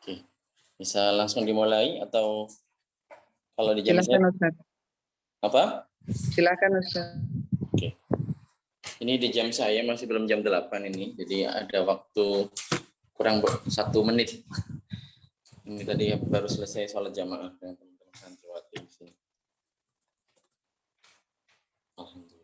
Oke, bisa langsung dimulai atau kalau di jam Silakan saya Ustaz. apa? Silakan Ustaz. Oke. Ini di jam saya masih belum jam 8 ini, jadi ada waktu kurang 1 menit. Ini tadi baru selesai sholat jamaah dengan teman-teman santriwati di sini. Alhamdulillah.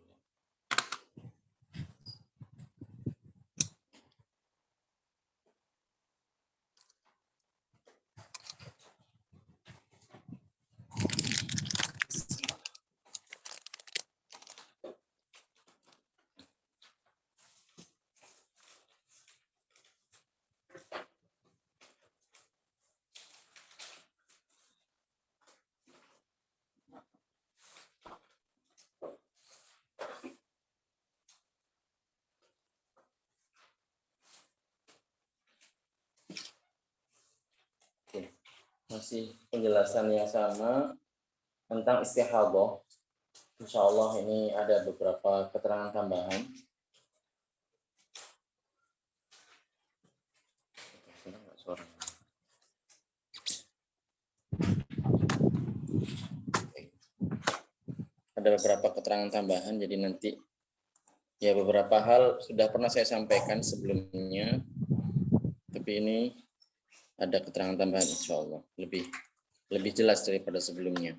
Oke. Masih penjelasan yang sama tentang istihadah. Insya Allah ini ada beberapa keterangan tambahan. Ada beberapa keterangan tambahan, jadi nanti ya beberapa hal sudah pernah saya sampaikan sebelumnya, tapi ini ada keterangan tambahan insya Allah lebih jelas daripada sebelumnya.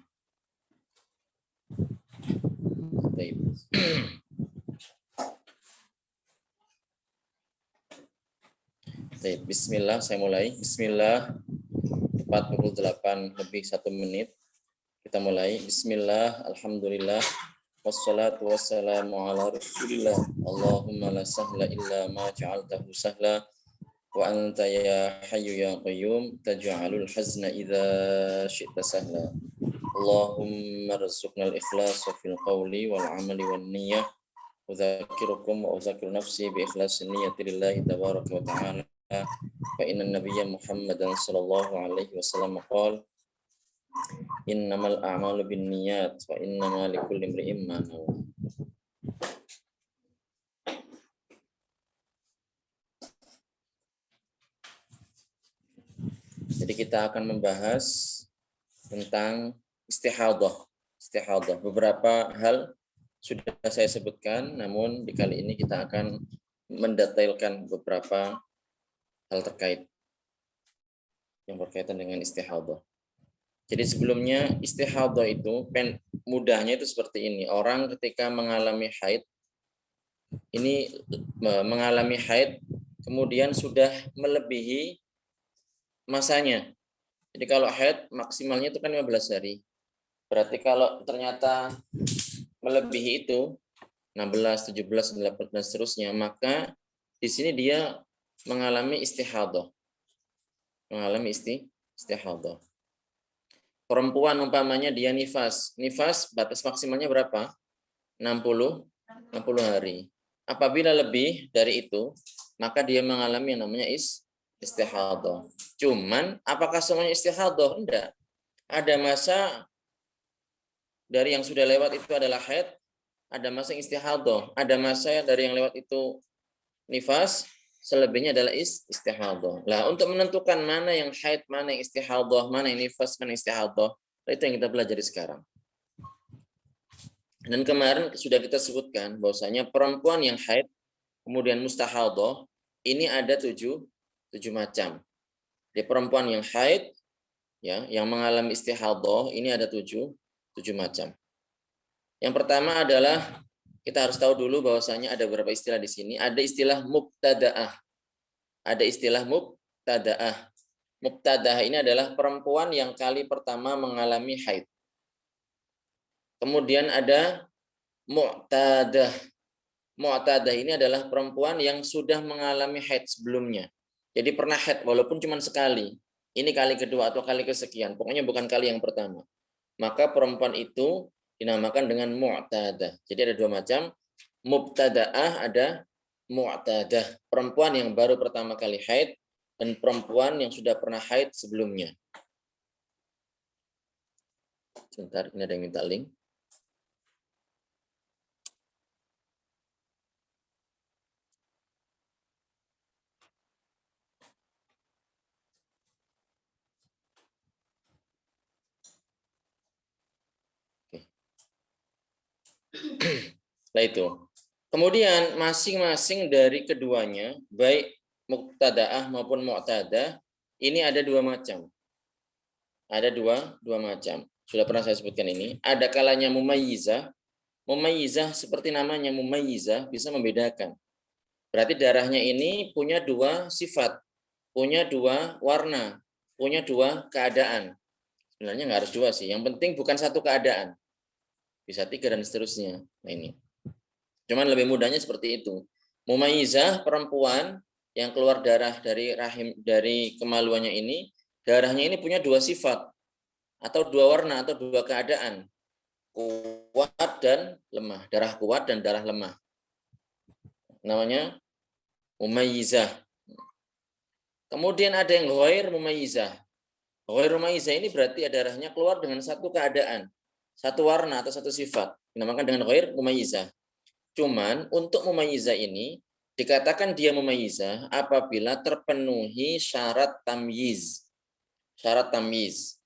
Baik. Baik, bismillah, saya mulai. Bismillah, tepat pukul 8 lebih 1 menit. Kita mulai. Bismillah, alhamdulillah, wassalatu wassalamu ala rasulillah. Allahumma la sahla illa ma ja'altahu sahla, wa anta ya hayyu ya qayyum taj'alul hazna idza syi'ta sahla. Allahumma rzuqna al-ikhlas fil qawli wal amali wan niyyah. Udzakirukum wa udzakiru nafsi bi ikhlasin niyyati lillahi tabaraka wa ta'ala. Fa inna nabiyya Muhammadan sallallahu alaihi wasallam qala innamal a'malu binniyat wa innama likulli imri'in ma nawa. Jadi kita akan membahas tentang istihadah. Beberapa hal sudah saya sebutkan, namun di kali ini kita akan mendetailkan beberapa hal terkait yang berkaitan dengan istihadah. Jadi sebelumnya istihadah itu mudahnya itu seperti ini. Orang ketika mengalami haid, ini mengalami haid kemudian sudah melebihi masanya. Jadi kalau haid maksimalnya itu kan 15 hari. Berarti kalau ternyata melebihi itu 16, 17, 18 dan seterusnya, maka di sini dia mengalami istihadah. Istihadah. Perempuan umpamanya dia nifas. Nifas batas maksimalnya berapa? 60 hari. Apabila lebih dari itu, maka dia mengalami yang namanya istihadah. Cuman apakah semuanya istihadah? Enggak. Ada masa dari yang sudah lewat itu adalah haid, ada masa yang istihadah, ada masa dari yang lewat itu nifas, selebihnya adalah istihadah. Lah, untuk menentukan mana yang haid, mana yang istihadah, mana yang nifas, mana yang istihadah, itu yang kita pelajari sekarang. Dan kemarin sudah kita sebutkan bahwasanya perempuan yang haid kemudian mustahadah ini ada 7 macam. Di perempuan yang haid ya, yang mengalami istihadah ini ada 7 macam. Yang pertama adalah kita harus tahu dulu bahwasanya ada beberapa istilah di sini. Ada istilah mubtadaah. Ada istilah mubtadaah. Mubtadaah ini adalah perempuan yang kali pertama mengalami haid. Kemudian ada mu'tadah. Mu'tadah ini adalah perempuan yang sudah mengalami haid sebelumnya. Jadi pernah haid walaupun cuma sekali. Ini kali kedua atau kali kesekian. Pokoknya bukan kali yang pertama. Maka perempuan itu dinamakan dengan mu'tadah. Jadi ada 2 macam. Mubtadaah, ada mu'tadah. Perempuan yang baru pertama kali haid dan perempuan yang sudah pernah haid sebelumnya. Sebentar, ini ada yang minta link. Nah itu. Kemudian masing-masing dari keduanya, baik muqtada'ah maupun mu'tadah, ini ada dua macam. Ada dua macam. Sudah pernah saya sebutkan ini. Ada kalanya mumayyizah. Mumayyizah seperti namanya mumayyizah bisa membedakan. Berarti darahnya ini punya dua sifat, punya dua warna, punya dua keadaan. Sebenarnya nggak harus dua sih. Yang penting bukan satu keadaan. Bisa tiga dan seterusnya. Nah ini. Cuman lebih mudahnya seperti itu. Mumayyizah perempuan yang keluar darah dari rahim dari kemaluannya ini, darahnya ini punya dua sifat atau dua warna atau dua keadaan. Kuat dan lemah, darah kuat dan darah lemah. Namanya mumayyizah. Kemudian ada yang ghair mumayyizah. Ghair mumayyizah ini berarti darahnya keluar dengan satu keadaan, satu warna atau satu sifat. Dinamakan dengan ghair mumayyizah. Cuman untuk mumayyizah ini dikatakan dia mumayyizah apabila terpenuhi syarat tamyiz. Syarat tamyiz.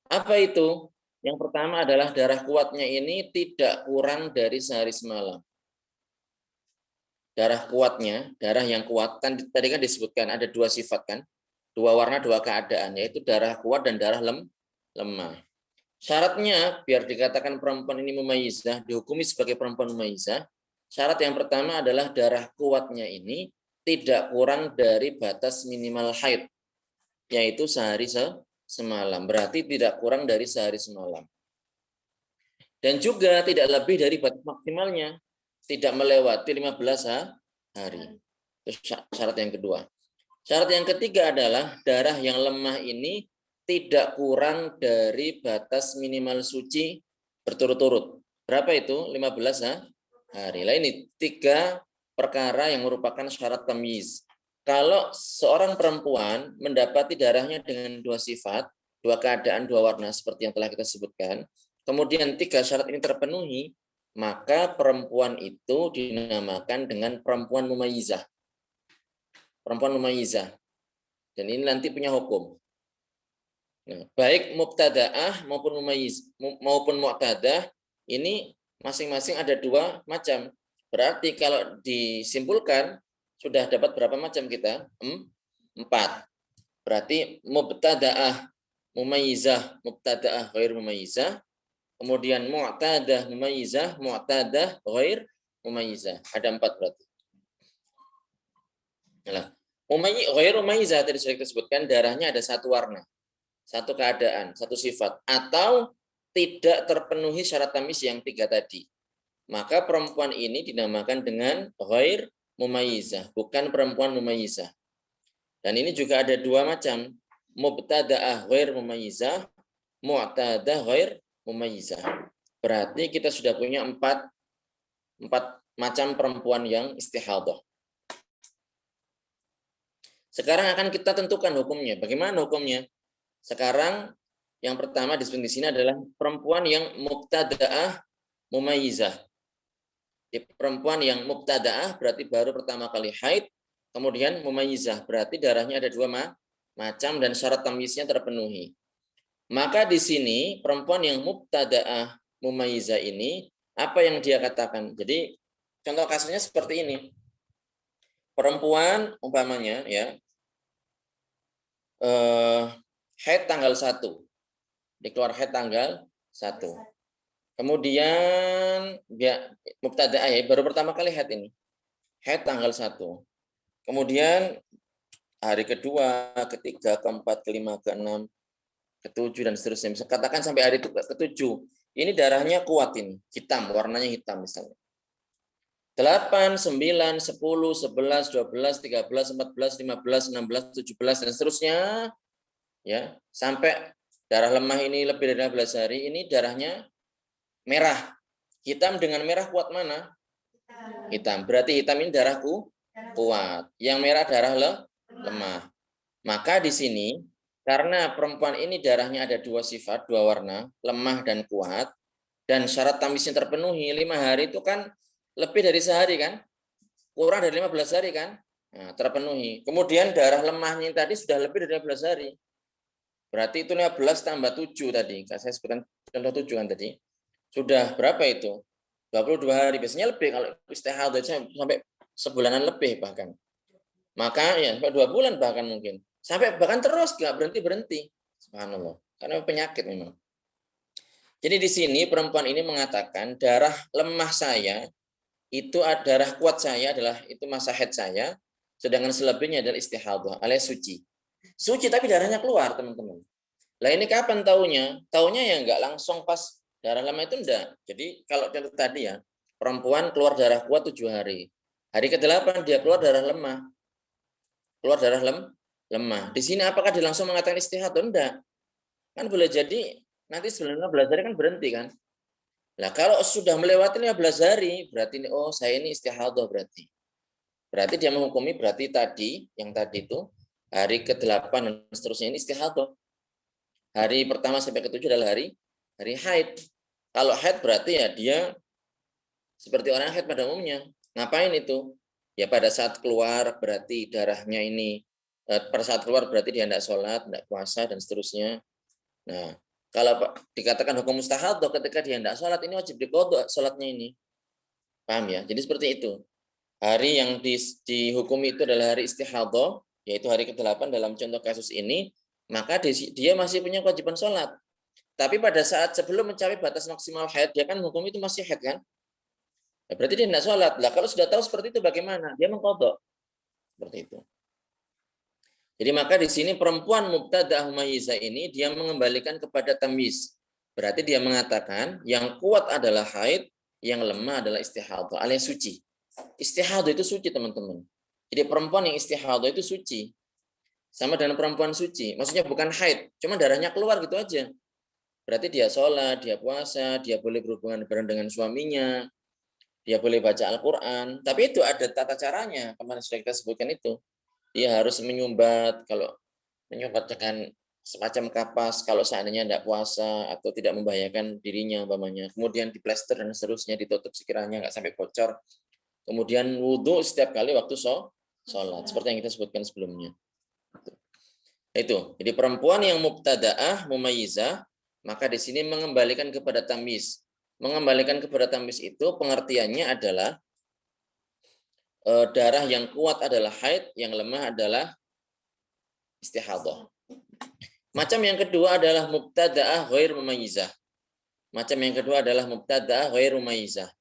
Apa itu? Yang pertama adalah darah kuatnya ini tidak kurang dari sehari semalam. Darah kuatnya, darah yang kuat, kan tadi kan disebutkan ada dua sifat kan, dua warna, dua keadaan, yaitu darah kuat dan darah lemah. Syaratnya biar dikatakan perempuan ini mumayyizah, dihukumi sebagai perempuan mumayyizah, syarat yang pertama adalah darah kuatnya ini tidak kurang dari batas minimal haid, yaitu sehari semalam. Berarti tidak kurang dari sehari semalam. Dan juga tidak lebih dari batas maksimalnya, tidak melewati 15 hari. Itu syarat yang kedua. Syarat yang ketiga adalah darah yang lemah ini tidak kurang dari batas minimal suci berturut-turut. Berapa itu? 15 hari. Lah ini tiga perkara yang merupakan syarat tamyiz. Kalau seorang perempuan mendapati darahnya dengan dua sifat, dua keadaan, dua warna seperti yang telah kita sebutkan, kemudian tiga syarat ini terpenuhi, maka perempuan itu dinamakan dengan perempuan mumayyizah. Perempuan mumayyizah. Dan ini nanti punya hukum. Nah, baik mubtada'ah maupun mumayyiz maupun mu'tadah ini masing-masing ada dua macam. Berarti kalau disimpulkan sudah dapat berapa macam kita? 4. Berarti mubtada'ah mumayyizah, mubtada'ah ghair mumayyizah. Kemudian mu'tadah mumayyizah, mu'tadah ghair mumayyizah. Ada 4 berarti. Nah, ghair mumayyizah tadi sudah kita sebutkan darahnya ada satu warna, satu keadaan, satu sifat, atau tidak terpenuhi syarat tamyiz yang 3 tadi. Maka perempuan ini dinamakan dengan ghair mumayyizah, bukan perempuan mumayyizah. Dan ini juga ada dua macam, mubtada'ah ghair mumayyizah, mu'tadah ghair mumayyizah. Berarti kita sudah punya 4 macam perempuan yang istihadah. Sekarang akan kita tentukan hukumnya. Bagaimana hukumnya? Sekarang yang pertama disebut di sini adalah perempuan yang mubtada'ah mumayyizah. Di perempuan yang mubtada'ah berarti baru pertama kali haid, kemudian mumayyizah berarti darahnya ada dua macam dan syarat tamyiznya terpenuhi. Maka di sini perempuan yang mubtada'ah mumayyizah ini apa yang dia katakan? Jadi contoh kasusnya seperti ini. Perempuan umpamanya ya haid tanggal 1. Dikeluar haid tanggal 1. Kemudian ya mubtada'ah ya baru pertama kali haid ini. Haid tanggal 1. Kemudian hari kedua, ketiga, keempat, kelima, keenam, ketujuh dan seterusnya. Bisa katakan sampai hari ketujuh. Ini darahnya kuat ini, hitam, warnanya hitam misalnya. 8, 9, 10, 11, 12, 13, 14, 15, 16, 17 dan seterusnya. Ya, sampai darah lemah ini lebih dari 15 hari, ini darahnya merah. Hitam dengan merah kuat mana? Hitam. Berarti hitam ini darahku kuat. Yang merah darah lemah. Maka di sini karena perempuan ini darahnya ada dua sifat, dua warna, lemah dan kuat, dan syarat tamyiznya terpenuhi, 5 hari itu kan lebih dari sehari kan? Kurang dari 15 hari kan? Nah, terpenuhi. Kemudian darah lemahnya tadi sudah lebih dari 15 hari. Berarti itu 15 tambah 7 tadi. Saya sebutkan contoh 7 kan tadi. Sudah berapa itu? 22 hari. Biasanya lebih kalau istihadah sampai sebulanan lebih bahkan. Maka ya sampai 2 bulan bahkan mungkin. Sampai bahkan terus nggak berhenti-berhenti. Subhanallah. Karena penyakit memang. Jadi di sini perempuan ini mengatakan darah lemah saya itu darah kuat saya adalah itu masa haid saya, sedangkan selebihnya adalah istihadah alias suci. Suci tapi darahnya keluar, teman-teman. Lah ini kapan taunya? Taunya ya nggak langsung pas darah lemah itu enggak. Jadi kalau contoh tadi ya, perempuan keluar darah kuat 7 hari. Hari ke-8 dia keluar darah lemah. Keluar darah lemah. Di sini apakah dia langsung mengatakan istihadah? Enggak. Kan boleh jadi nanti sebelum 15 hari kan berhenti kan. Nah, kalau sudah melewati 15 hari, berarti oh saya ini istihadah berarti. Berarti dia menghukumi berarti yang tadi itu hari ke-8 dan seterusnya ini istihadah. Hari pertama sampai ke-7 adalah hari haid. Kalau haid berarti ya dia seperti orang haid pada umumnya. Ngapain itu? Ya pada saat keluar berarti darahnya ini pada saat keluar berarti dia tidak sholat, tidak puasa dan seterusnya. Nah, kalau dikatakan hukum mustahadah ketika dia tidak sholat, ini wajib diqadha sholatnya ini. Paham ya? Jadi seperti itu. Hari yang dihukumi itu adalah hari istihadah, yaitu hari ke-8 dalam contoh kasus ini, maka dia masih punya kewajiban sholat. Tapi pada saat sebelum mencapai batas maksimal haid, dia kan hukum itu masih haid kan? Nah, berarti dia tidak sholat. Lah kalau sudah tahu seperti itu bagaimana? Dia mengqadha. Seperti itu. Jadi maka di sini perempuan mubtada'ah mumayyizah ini dia mengembalikan kepada tamyiz. Berarti dia mengatakan yang kuat adalah haid, yang lemah adalah istihadah alias suci. Istihadah itu suci, teman-teman. Jadi perempuan yang istihadah itu suci. Sama dengan perempuan suci. Maksudnya bukan haid, cuma darahnya keluar gitu aja. Berarti dia sholat, dia puasa, dia boleh berhubungan bareng dengan suaminya, dia boleh baca Al-Quran. Tapi itu ada tata caranya. Kemarin sudah kita sebutkan itu. Dia harus menyumbat, kalau menyumbat dengan semacam kapas kalau seandainya tidak puasa atau tidak membahayakan dirinya umpamanya. Kemudian diplester dan seterusnya, ditutup sekiranya nggak sampai bocor. Kemudian wudhu setiap kali waktu sholat, seperti yang kita sebutkan sebelumnya. Itu. Jadi perempuan yang mubtada'ah mumayyizah, maka di sini mengembalikan kepada tamyiz. Mengembalikan kepada tamyiz itu pengertiannya adalah darah yang kuat adalah haid, yang lemah adalah istihadah. Macam yang kedua adalah mubtada'ah ghair mumayyizah. Macam yang kedua adalah mubtada'ah ghair mumayyizah.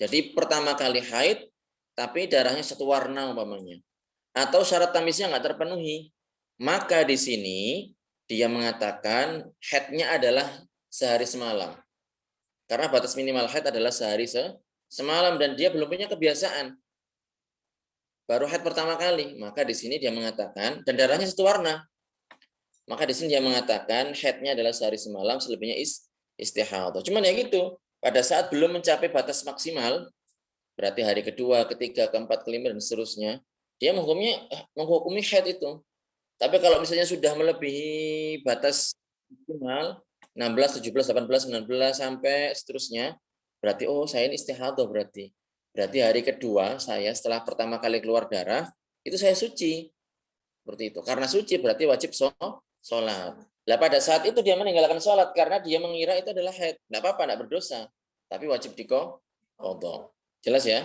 Jadi pertama kali haid, tapi darahnya satu warna umpamanya. Atau syarat tamyiznya nggak terpenuhi. Maka di sini dia mengatakan haidnya adalah sehari semalam. Karena batas minimal haid adalah sehari semalam dan dia belum punya kebiasaan. Baru haid pertama kali, maka di sini dia mengatakan, dan darahnya satu warna, maka di sini dia mengatakan haidnya adalah sehari semalam, selebihnya istihadah. Cuman ya gitu, pada saat belum mencapai batas maksimal, berarti hari kedua, ketiga, keempat, kelima, dan seterusnya, dia menghukumi haid itu. Tapi kalau misalnya sudah melebihi batas maksimal, 16, 17, 18, 19, sampai seterusnya, berarti oh saya ini istihadah berarti. Berarti hari kedua saya setelah pertama kali keluar darah, itu saya suci. Seperti itu. Karena suci berarti wajib sholat. Nah, pada saat itu dia meninggalkan sholat karena dia mengira itu adalah haid. Tidak apa-apa, tidak berdosa. Tapi wajib diqadha. Jelas ya?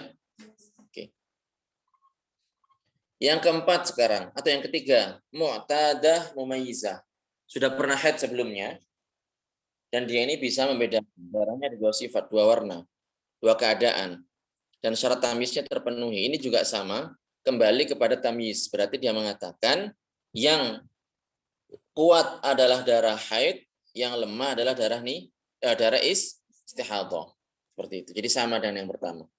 Oke. Yang keempat sekarang, atau yang ketiga, mu'tadah mumayyizah. Sudah pernah haid sebelumnya, dan dia ini bisa membedakan darahnya ada dua sifat, dua warna, dua keadaan. Dan syarat tamyiznya terpenuhi. Ini juga sama, kembali kepada tamyiz. Berarti dia mengatakan yang kuat adalah darah haid, yang lemah adalah darah istihadah. Seperti itu. Jadi sama dengan yang pertama.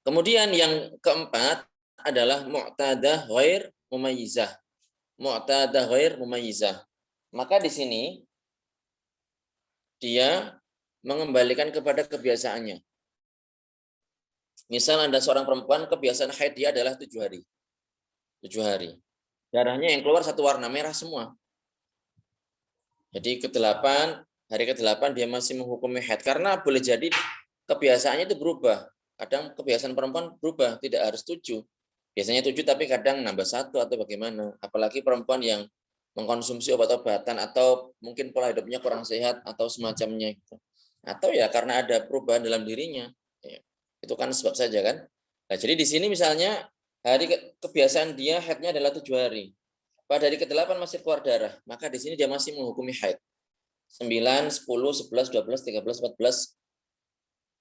Kemudian yang keempat adalah mu'tadah ghair mumayyizah. Mu'tadah ghair mumayyizah. Maka di sini dia mengembalikan kepada kebiasaannya. Misal Anda seorang perempuan, kebiasaan haid dia adalah 7 hari. 7 hari. Darahnya yang keluar satu warna merah semua. Jadi hari ke-8 dia masih menghukumi haid. Karena boleh jadi kebiasaannya itu berubah. Kadang kebiasaan perempuan berubah, tidak harus 7. Biasanya 7 tapi kadang nambah 1 atau bagaimana. Apalagi perempuan yang mengkonsumsi obat-obatan atau mungkin pola hidupnya kurang sehat atau semacamnya gitu. Atau ya karena ada perubahan dalam dirinya. Ya, itu kan sebab saja kan. Nah, jadi di sini misalnya hari kebiasaan dia haidnya adalah 7 hari. Pada hari ke-8 masih keluar darah, maka di sini dia masih menghukumi haid. 9, 10, 11, 12, 13, 14,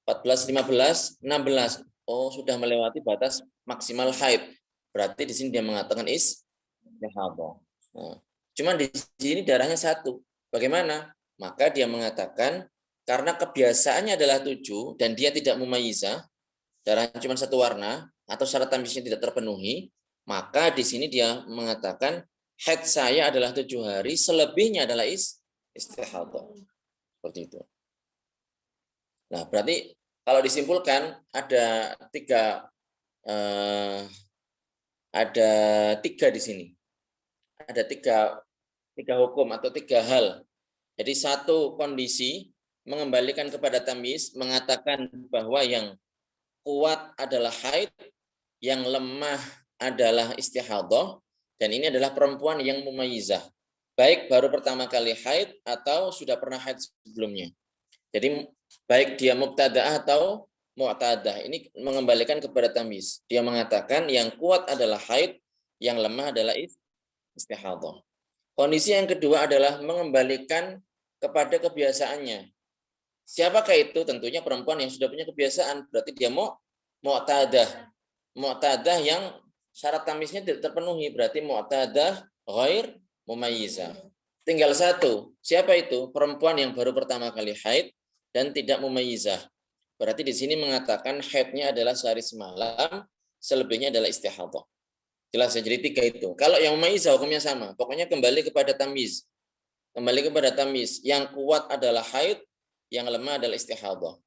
15, 16. Oh, sudah melewati batas maksimal haid. Berarti di sini dia mengatakan istihadhah. Nah, cuman di sini darahnya 1. Bagaimana? Maka dia mengatakan karena kebiasaannya adalah 7 dan dia tidak mumayyizah, darahnya cuma 1 warna atau syarat tamyiznya tidak terpenuhi, maka di sini dia mengatakan haid saya adalah 7 hari, selebihnya adalah istihadhah. Seperti itu. Nah, berarti kalau disimpulkan ada tiga di sini. Ada tiga hukum atau 3 hal. Jadi 1 kondisi mengembalikan kepada tamyiz, mengatakan bahwa yang kuat adalah haid, yang lemah adalah istihadhah, dan ini adalah perempuan yang mumayyizah. Baik baru pertama kali haid atau sudah pernah haid sebelumnya. Jadi baik dia mubtada'ah atau mu'tadah, ini mengembalikan kepada tamyiz. Dia mengatakan yang kuat adalah haid, yang lemah adalah istihadhah. Kondisi yang kedua adalah mengembalikan kepada kebiasaannya. Siapakah itu? Tentunya perempuan yang sudah punya kebiasaan, berarti dia mu'tadah. Mu'tadah yang syarat tamyiznya tidak terpenuhi, berarti mu'tadah ghair mumayyizah. Tinggal 1. Siapa itu? Perempuan yang baru pertama kali haid dan tidak mumayyizah. Berarti di sini mengatakan haidnya adalah sehari semalam, selebihnya adalah istihadhah. Jelas ya, jadi 3 itu. Kalau yang mumayyizah hukumnya sama. Pokoknya kembali kepada tamyiz. Kembali kepada tamyiz. Yang kuat adalah haid, yang lemah adalah istihadhah.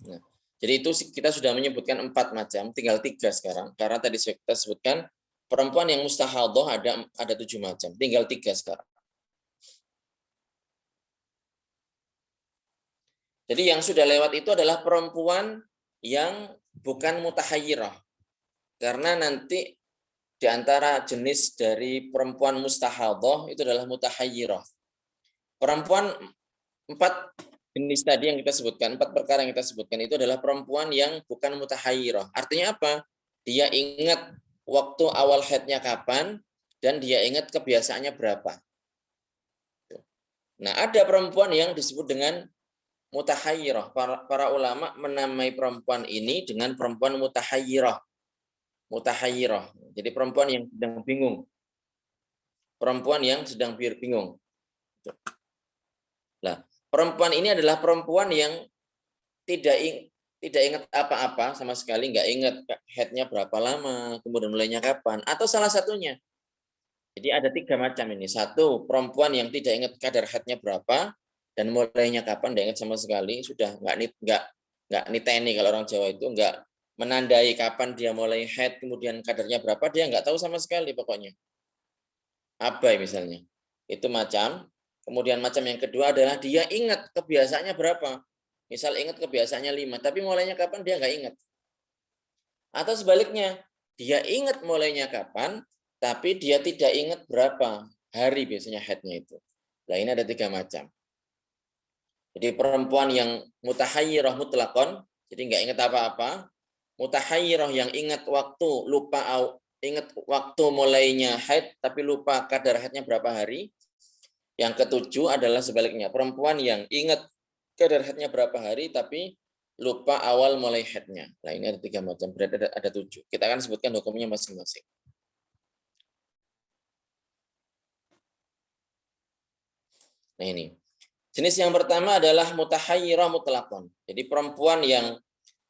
Nah, jadi itu kita sudah menyebutkan 4 macam, tinggal 3 sekarang. Karena tadi kita sebutkan perempuan yang mustahadhah ada 7 macam, tinggal 3 sekarang. Jadi yang sudah lewat itu adalah perempuan yang bukan mutahayyirah. Karena nanti di antara jenis dari perempuan mustahadhah itu adalah mutahayyirah. Perempuan 4 jenis tadi yang kita sebutkan, 4 perkara yang kita sebutkan itu adalah perempuan yang bukan mutahayyirah. Artinya apa? Dia ingat waktu awal haidnya kapan dan dia ingat kebiasaannya berapa. Nah, ada perempuan yang disebut dengan mutahayyirah. Para ulama menamai perempuan ini dengan perempuan mutahayyirah. Mutahayyirah. Jadi perempuan yang sedang bingung. Perempuan yang sedang bingung. Nah, perempuan ini adalah perempuan yang tidak ingat apa-apa sama sekali, nggak ingat haidnya berapa lama, kemudian mulainya kapan, atau salah satunya. Jadi ada 3 macam ini. 1, perempuan yang tidak ingat kadar haidnya berapa dan mulainya kapan, tidak ingat sama sekali, sudah nggak niteni kalau orang Jawa itu, nggak menandai kapan dia mulai haid, kemudian kadarnya berapa, dia nggak tahu sama sekali pokoknya. Abai misalnya. Itu macam. Kemudian macam yang kedua adalah dia ingat kebiasaannya berapa. Misal ingat kebiasaannya 5, tapi mulainya kapan dia nggak ingat. Atau sebaliknya, dia ingat mulainya kapan, tapi dia tidak ingat berapa hari biasanya haidnya itu. Nah, ini ada 3 macam. Jadi perempuan yang mutahayyirah mutlaqon, jadi nggak ingat apa-apa. Mutahayyirah yang ingat waktu, ingat waktu mulainya haid, tapi lupa kadar haidnya berapa hari. Yang ke-7 adalah sebaliknya, perempuan yang ingat kadar haidnya berapa hari, tapi lupa awal mulai haidnya. Nah, ini ada 3 macam, berarti ada 7. Kita akan sebutkan hukumnya masing-masing. Nah, ini. Jenis yang pertama adalah mutahayyirah mutlaqon. Jadi perempuan yang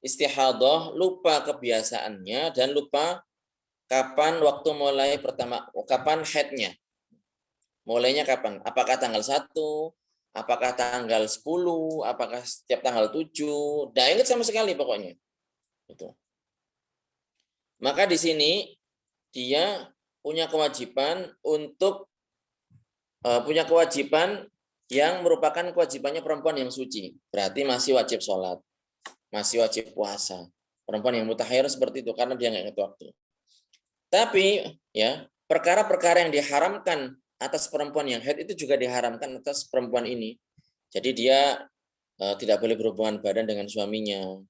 istihadhah, lupa kebiasaannya dan lupa kapan waktu mulai pertama, kapan haidnya. Mulainya kapan? Apakah tanggal 1, apakah tanggal 10, apakah setiap tanggal 7? Nggak ingat sama sekali pokoknya. Itu. Maka di sini dia punya kewajiban untuk punya kewajiban yang merupakan kewajibannya perempuan yang suci. Berarti masih wajib sholat, masih wajib puasa. Perempuan yang mutahayyirah seperti itu karena dia nggak ingat waktu. Tapi ya perkara-perkara yang diharamkan atas perempuan yang haid itu juga diharamkan atas perempuan ini. Jadi dia tidak boleh berhubungan badan dengan suaminya.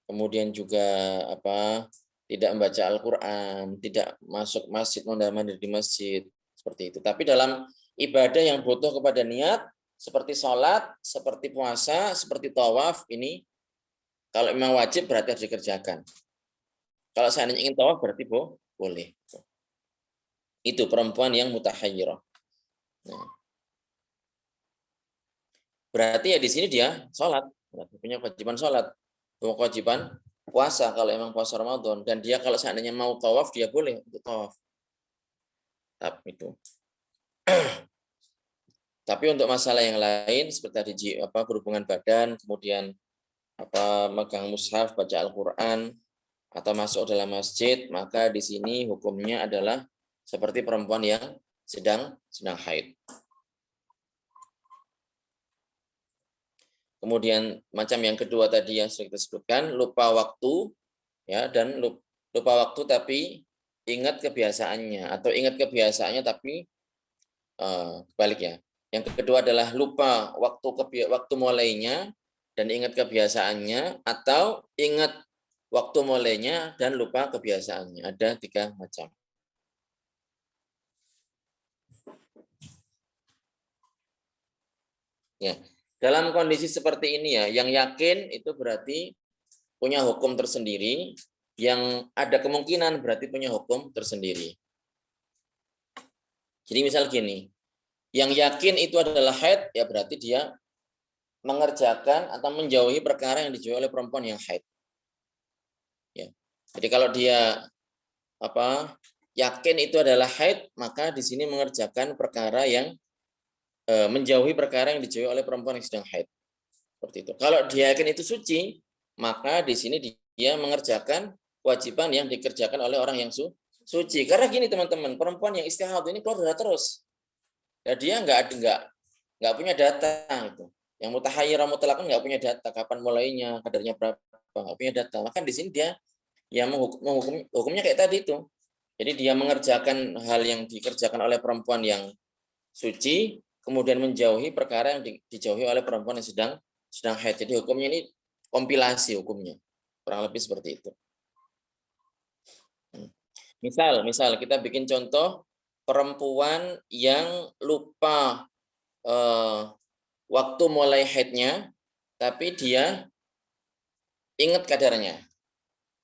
Kemudian juga tidak membaca Al-Qur'an, tidak masuk masjid, mondar-mandir di masjid, seperti itu. Tapi dalam ibadah yang butuh kepada niat seperti sholat, seperti puasa, seperti tawaf, ini kalau memang wajib berarti harus dikerjakan. Kalau seandainya ingin tawaf berarti boleh. Itu perempuan yang mutahayyirah. Nah, berarti ya di sini dia sholat, punya kewajiban sholat, punya kewajiban puasa kalau emang puasa Ramadan, dan dia kalau seandainya mau tawaf dia boleh untuk tawaf. Tapi itu. Tapi untuk masalah yang lain seperti tadi berhubungan badan, kemudian megang mushaf, baca Al-Qur'an atau masuk dalam masjid, maka di sini hukumnya adalah seperti perempuan yang sedang haid. Kemudian macam yang kedua tadi yang sudah kita sebutkan, lupa waktu, ya, dan lupa waktu tapi ingat kebiasaannya, atau ingat kebiasaannya tapi balik ya. Yang kedua adalah lupa waktu mulainya dan ingat kebiasaannya, atau ingat waktu mulainya dan lupa kebiasaannya. Ada 3 macam. Ya, dalam kondisi seperti ini ya, yang yakin itu berarti punya hukum tersendiri, yang ada kemungkinan berarti punya hukum tersendiri. Jadi misal gini, yang yakin itu adalah haid, ya berarti dia mengerjakan atau menjauhi perkara yang dijauhi oleh perempuan yang haid. Ya. Jadi kalau dia yakin itu adalah haid, maka di sini mengerjakan perkara yang menjauhi perkara yang dijauhi oleh perempuan yang sedang haid. Seperti itu. Kalau dia yakin itu suci, maka di sini dia mengerjakan kewajiban yang dikerjakan oleh orang yang suci. Karena gini teman-teman, perempuan yang istihadah ini keluar darah terus. Ya, dia nggak punya data itu. Yang mutahayyirah mutlaqan nggak punya data kapan mulainya, kadarnya berapa, nggak punya data. Maka di sini dia yang hukumnya kayak tadi itu. Jadi dia mengerjakan hal yang dikerjakan oleh perempuan yang suci, kemudian menjauhi perkara yang dijauhi oleh perempuan yang sedang haid. Jadi hukumnya ini kompilasi hukumnya. Kurang lebih seperti itu. Misal kita bikin contoh perempuan yang lupa waktu mulai haidnya, tapi dia ingat kadarnya.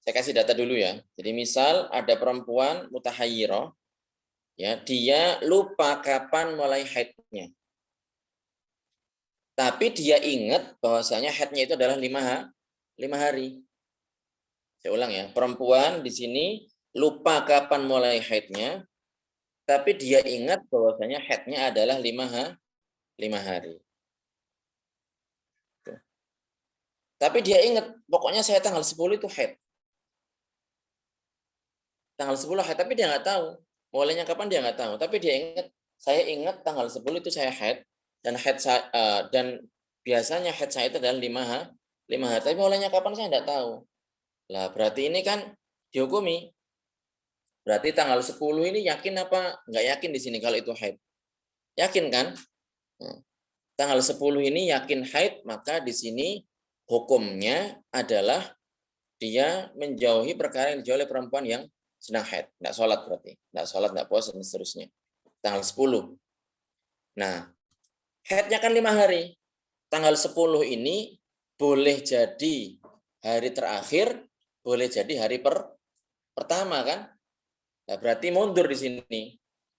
Saya kasih data dulu ya. Jadi misal ada perempuan mutahayyirah, ya, dia lupa kapan mulai haidnya. Tapi dia ingat bahwasanya haidnya itu adalah 5 hari. Saya ulang ya, perempuan di sini lupa kapan mulai haidnya, tapi dia ingat bahwasanya haidnya adalah 5 hari. Tapi dia ingat, pokoknya saya tanggal 10 itu haid. Tanggal 10 haid, tapi dia nggak tahu. Mulainya kapan dia nggak tahu. Tapi dia ingat, saya ingat tanggal 10 itu saya haid, dan biasanya haid saya itu adalah 5 hari. Tapi mulainya kapan saya nggak tahu. Lah berarti ini kan dihukumi. Berarti tanggal 10 ini yakin apa nggak yakin di sini kalau itu haid? Yakin kan? Nah, tanggal 10 ini yakin haid, maka di sini hukumnya adalah dia menjauhi perkara yang dijauhi oleh perempuan yang sedang haid. Nggak sholat berarti. Nggak sholat, nggak puasa, dan seterusnya. Tanggal 10. Nah, haidnya kan 5 hari. Tanggal 10 ini boleh jadi hari terakhir, boleh jadi hari pertama kan? Nah, berarti mundur di sini.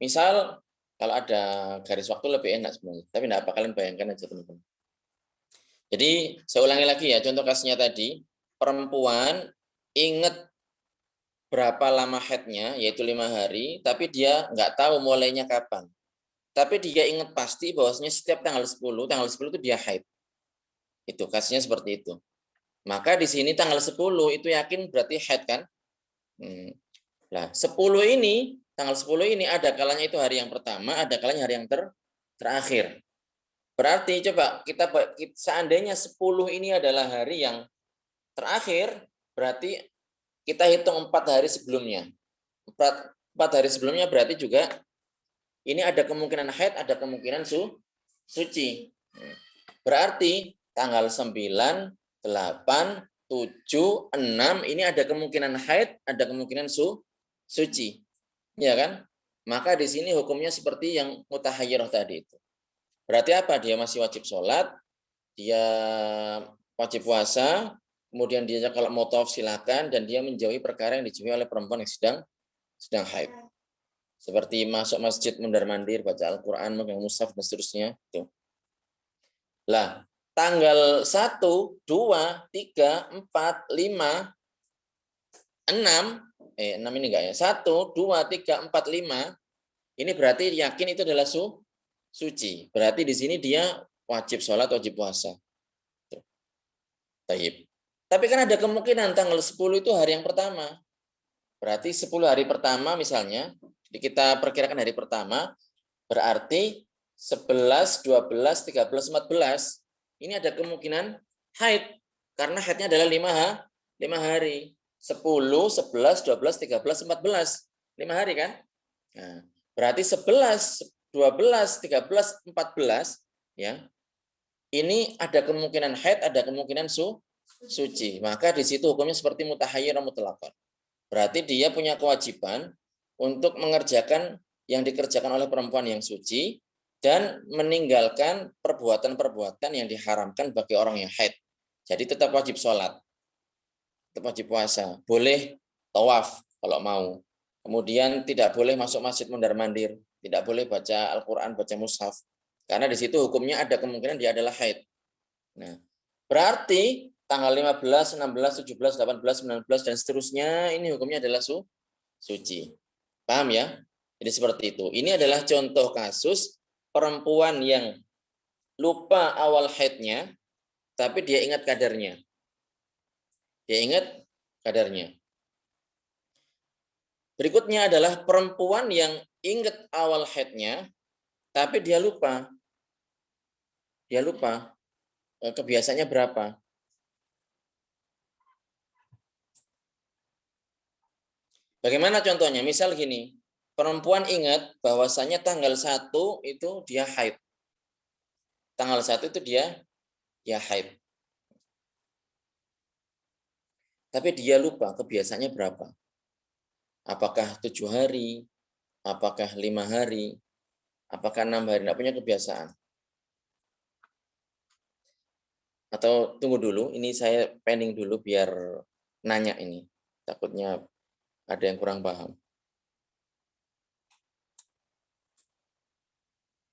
Misal kalau ada garis waktu lebih enak sebenarnya. Tapi enggak apa, kalian bayangkan aja teman-teman. Jadi saya ulangi lagi ya, contoh kasusnya tadi, perempuan ingat berapa lama haidnya, yaitu 5 hari, tapi dia nggak tahu mulainya kapan. Tapi dia ingat pasti bahwasanya setiap tanggal 10 itu dia haid. Itu kasusnya seperti itu. Maka di sini tanggal 10 itu yakin berarti haid kan? Nah, 10 ini, tanggal 10 ini ada kalanya itu hari yang pertama, ada kalanya hari yang terakhir. Berarti coba kita seandainya 10 ini adalah hari yang terakhir, berarti kita hitung 4 hari sebelumnya. 4 hari sebelumnya berarti juga ini ada kemungkinan haid, ada kemungkinan suci. Berarti tanggal 9, 8, 7, 6 ini ada kemungkinan haid, ada kemungkinan suci. Ya kan? Maka di sini hukumnya seperti yang mutahayyirah tadi itu. Berarti apa? Dia masih wajib sholat, dia wajib puasa, kemudian dia kalau mau tawaf silakan, dan dia menjauhi perkara yang dijauhi oleh perempuan yang sedang haid. Seperti masuk masjid mundar-mandir, baca Al-Quran, megang mushaf, dan seterusnya. Itu. Lah, tanggal 1, 2, 3, 4, 5, 6, 6 ini enggak ya? 1, 2, 3, 4, 5. Ini berarti yakin itu adalah suci. Berarti di sini dia wajib sholat, wajib puasa. Taib. Tapi kan ada kemungkinan tanggal 10 itu hari yang pertama. Berarti 10 hari pertama misalnya, kita perkirakan hari pertama, berarti 11, 12, 13, 14. Ini ada kemungkinan haid. Karena haidnya adalah 5 hari. 10, 11, 12, 13, 14. 5 hari kan? Nah, berarti 11, 12, 13, 14. Ya, ini ada kemungkinan haid, ada kemungkinan suci. Maka di situ hukumnya seperti mutahayyirah mutlaqah. Berarti dia punya kewajiban untuk mengerjakan yang dikerjakan oleh perempuan yang suci dan meninggalkan perbuatan-perbuatan yang diharamkan bagi orang yang haid. Jadi tetap wajib sholat, tetap wajib puasa, boleh tawaf kalau mau. Kemudian tidak boleh masuk masjid mundar-mandir, tidak boleh baca Al-Quran, baca mushaf. Karena di situ hukumnya ada kemungkinan dia adalah haid. Nah, berarti tanggal 15, 16, 17, 18, 19, dan seterusnya ini hukumnya adalah suci. Paham ya? Jadi seperti itu. Ini adalah contoh kasus perempuan yang lupa awal haidnya, tapi dia ingat kadarnya. Dia ingat kadarnya. Berikutnya adalah perempuan yang ingat awal haidnya, tapi dia lupa. Dia lupa kebiasaannya berapa. Bagaimana contohnya? Misal gini, perempuan ingat bahwasanya tanggal 1 itu dia haid. Tanggal 1 itu dia haid. Tapi dia lupa kebiasaannya berapa. Apakah 7 hari, apakah 5 hari, apakah 6 hari, tidak punya kebiasaan. Atau tunggu dulu, ini saya pending dulu biar nanya ini. Takutnya ada yang kurang paham.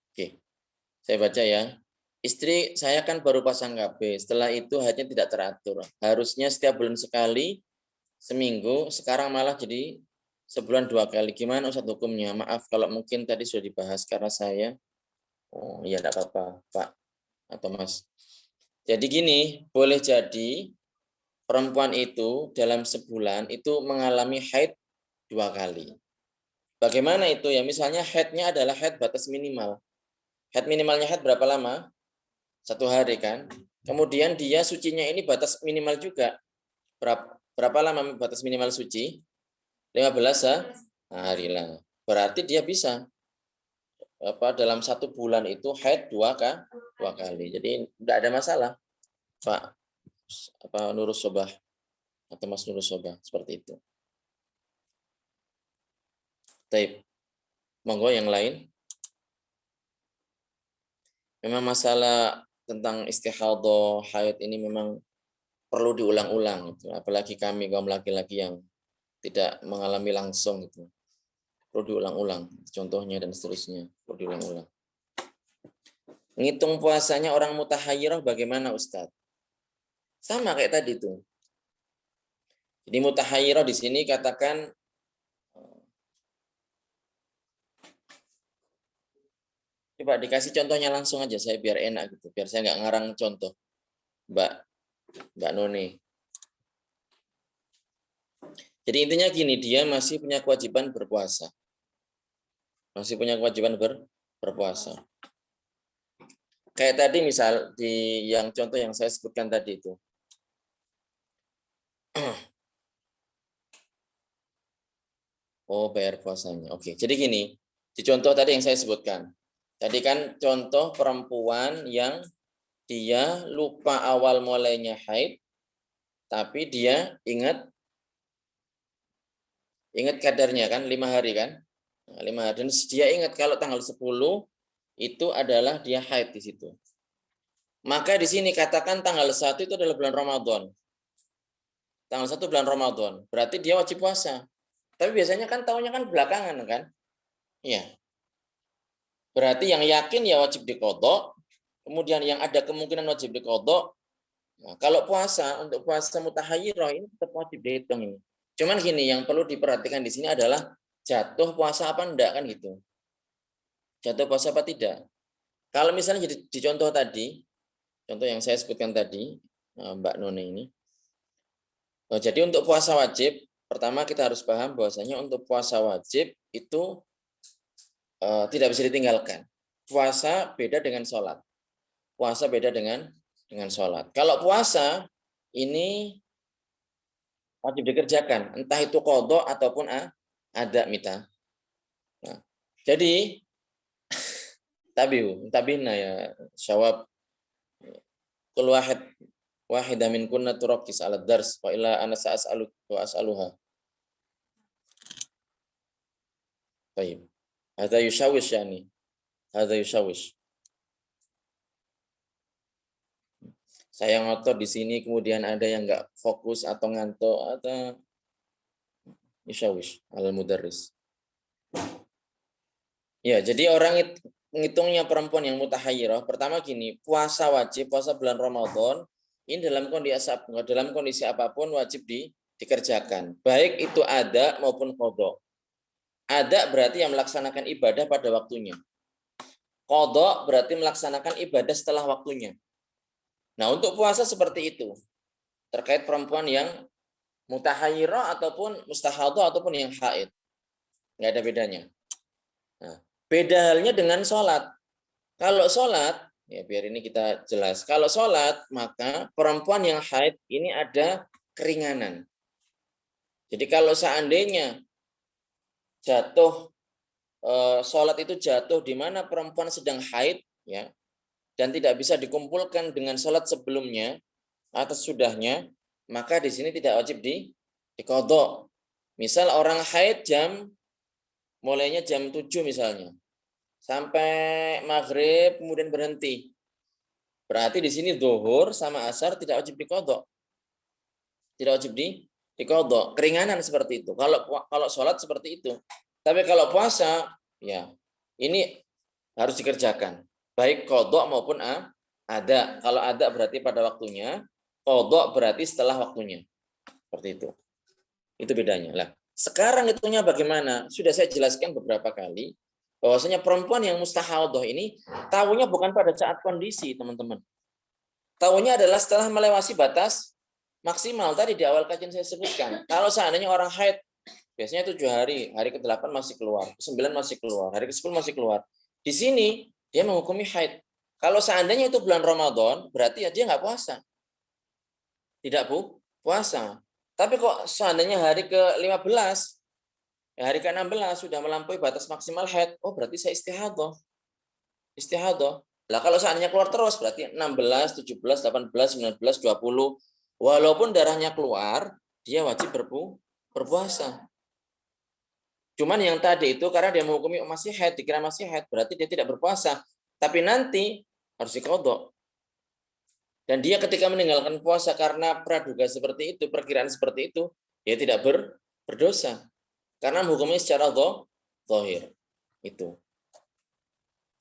Oke, saya baca ya. Istri saya kan baru pasang KB, setelah itu haidnya tidak teratur. Harusnya setiap bulan sekali, seminggu, sekarang malah jadi sebulan 2 kali. Gimana Ustaz hukumnya? Maaf kalau mungkin tadi sudah dibahas karena saya, oh iya tidak apa-apa Pak atau Mas. Jadi gini, boleh jadi perempuan itu dalam sebulan itu mengalami haid 2 kali. Bagaimana itu ya? Misalnya haidnya adalah haid batas minimal. Haid minimalnya haid berapa lama? 1 hari kan. Kemudian dia sucinya ini batas minimal juga. Berapa lama batas minimal suci? 15 hari lah. Berarti dia bisa dalam 1 bulan itu haid 2 kali. Jadi tidak ada masalah, Pak Nurus Sobah atau Mas Nurus Sobah seperti itu. Baik. Monggo yang lain. Memang masalah tentang istihadhah, haid ini memang perlu diulang-ulang gitu. Apalagi kami kaum laki-laki yang tidak mengalami langsung gitu. Perlu diulang-ulang contohnya dan seterusnya, perlu diulang-ulang. Ngitung puasanya orang mutahayyirah bagaimana Ustadz? Sama kayak tadi tuh. Jadi mutahayyirah di sini katakan coba dikasih contohnya langsung aja saya biar enak gitu, biar saya nggak ngarang contoh. Mbak Noni. Jadi intinya gini, dia masih punya kewajiban berpuasa. Masih punya kewajiban berpuasa. Kayak tadi misal di yang contoh yang saya sebutkan tadi itu. Oh, bayar puasanya. Oke. Jadi gini, di contoh tadi yang saya sebutkan. Tadi kan contoh perempuan yang dia lupa awal mulainya haid, tapi dia ingat kadarnya kan 5 hari kan. Nah, 5 hari. Dan dia ingat kalau tanggal 10 itu adalah dia haid di situ. Maka di sini katakan tanggal 1 itu adalah bulan Ramadan. Tanggal 1 bulan Ramadan. Berarti dia wajib puasa. Tapi biasanya kan tahunnya kan belakangan kan? Iya. Berarti yang yakin ya wajib diqodho. Kemudian yang ada kemungkinan wajib diqodho. Nah, kalau puasa, untuk puasa mutahayyirah ini tetap wajib dihitung ini. Cuman gini, yang perlu diperhatikan di sini adalah jatuh puasa apa enggak kan gitu. Jatuh puasa apa tidak. Kalau misalnya di contoh tadi, contoh yang saya sebutkan tadi, Mbak None ini. Jadi untuk puasa wajib, pertama kita harus paham bahwasanya untuk puasa wajib itu tidak bisa ditinggalkan. Puasa beda dengan sholat. Puasa beda dengan sholat. Kalau puasa ini wajib dikerjakan, entah itu qadha ataupun ada mita. Nah, jadi tabihna ya syawab kul wahidah min kunna turakkis ala dars wa illa ana sa'as'alu wa as'aluha. Baik. Hadza yushawish yani. Hadza yushawish. Saya ngotot di sini kemudian ada yang enggak fokus atau ngantuk atau yushawish al mudarris. Ya, jadi orang ngitungnya perempuan yang mutahayyirah, pertama gini, puasa wajib, puasa bulan Ramadan, ini dalam kondisi apapun wajib dikerjakan. Baik itu ada maupun qadha. Ada berarti yang melaksanakan ibadah pada waktunya. Qadha berarti melaksanakan ibadah setelah waktunya. Nah, untuk puasa seperti itu. Terkait perempuan yang mutahayyirah ataupun mustahadhah ataupun yang haid. Enggak ada bedanya. Nah, beda halnya dengan sholat. Kalau sholat, ya biar ini kita jelas. Kalau sholat, maka perempuan yang haid ini ada keringanan. Jadi kalau seandainya sholat itu jatuh di mana perempuan sedang haid, ya, dan tidak bisa dikumpulkan dengan sholat sebelumnya atau sudahnya, maka di sini tidak wajib diqadha. Misal orang haid mulainya jam 7 misalnya. Sampai maghrib kemudian berhenti. Berarti di sini zuhur sama asar tidak wajib diqadha. Tidak wajib diqadha. Keringanan seperti itu. Kalau sholat seperti itu. Tapi kalau puasa, ya ini harus dikerjakan. Baik qadha maupun ada. Kalau ada berarti pada waktunya. Qadha berarti setelah waktunya. Seperti itu. Itu bedanya. Lah, sekarang itunya bagaimana? Sudah saya jelaskan beberapa kali. Bahwasanya perempuan yang mustahadhah ini tahunya bukan pada saat kondisi, teman-teman. Tahunya adalah setelah melewati batas maksimal tadi di awal kajian saya sebutkan. Kalau seandainya orang haid, biasanya 7 hari, hari ke-8 masih keluar, ke-9 masih keluar, hari ke-10 masih keluar. Di sini dia menghukumi haid. Kalau seandainya itu bulan Ramadan, berarti ya dia nggak puasa. Tidak puasa. Tapi kok seandainya hari ke-15, hari ke-16 sudah melampaui batas maksimal haid, oh berarti saya istihadhah. Istihadhah. Lah kalau seandainya keluar terus berarti 16, 17, 18, 19, 20. Walaupun darahnya keluar, dia wajib berpuasa. Cuman yang tadi itu karena dia menghukumi masih haid, dikira masih haid, berarti dia tidak berpuasa. Tapi nanti harus diqadha. Dan dia ketika meninggalkan puasa karena praduga seperti itu, perkiraan seperti itu, dia tidak berdosa. Karena hukumnya secara zahir. Itu.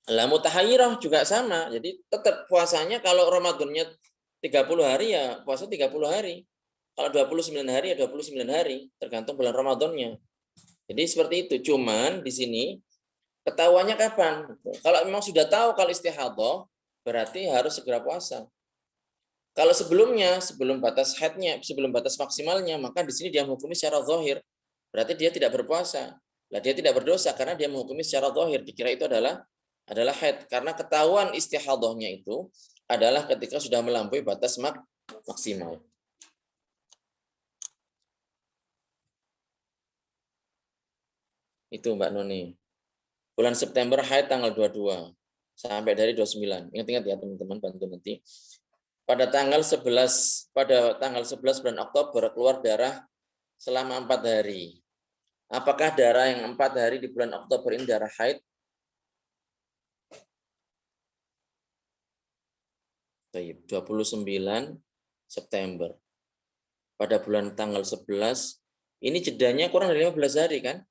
Lah mutahayyirah juga sama. Jadi tetap puasanya kalau Ramadannya 30 hari ya puasa 30 hari. Kalau 29 hari ya 29 hari, tergantung bulan Ramadannya. Jadi seperti itu. Cuman di sini ketahuannya kapan? Kalau memang sudah tahu kalau istihadhah, berarti harus segera puasa. Kalau sebelumnya, sebelum batas haidnya, sebelum batas maksimalnya, maka di sini dia menghukumi secara zahir. Berarti dia tidak berpuasa. Lah dia tidak berdosa karena dia menghukumi secara zahir. Dikira itu adalah haid. Karena ketahuan istihadhahnya itu adalah ketika sudah melampaui batas maksimal. Itu Mbak Noni. Bulan September haid tanggal 22 sampai dari 29. Ingat-ingat ya teman-teman, bantu nanti. Pada tanggal 11 bulan Oktober keluar darah selama 4 hari. Apakah darah yang 4 hari di bulan Oktober ini darah haid? 29 September. Pada bulan tanggal 11, ini jedanya kurang dari 15 hari kan?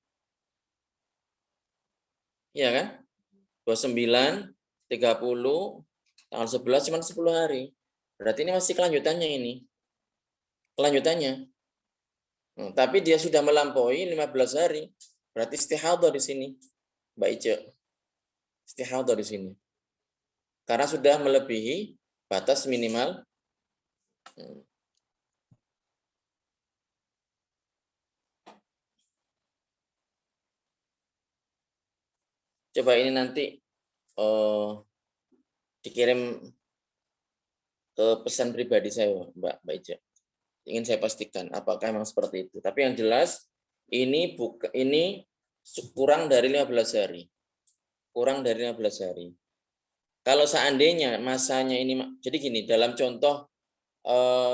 Iya kan? 29, 30, tanggal 11 cuma 10 hari. Berarti ini masih kelanjutannya ini. Kelanjutannya. Tapi dia sudah melampaui 15 hari. Berarti istihadhah di sini. Mbak Ice. Istihadhah di sini. Karena sudah melebihi batas minimal. Coba ini nanti dikirim ke pesan pribadi saya, Mbak Ica. Ingin saya pastikan apakah memang seperti itu. Tapi yang jelas ini kurang dari 15 hari. Kurang dari 15 hari. Kalau seandainya masanya ini, jadi gini, dalam contoh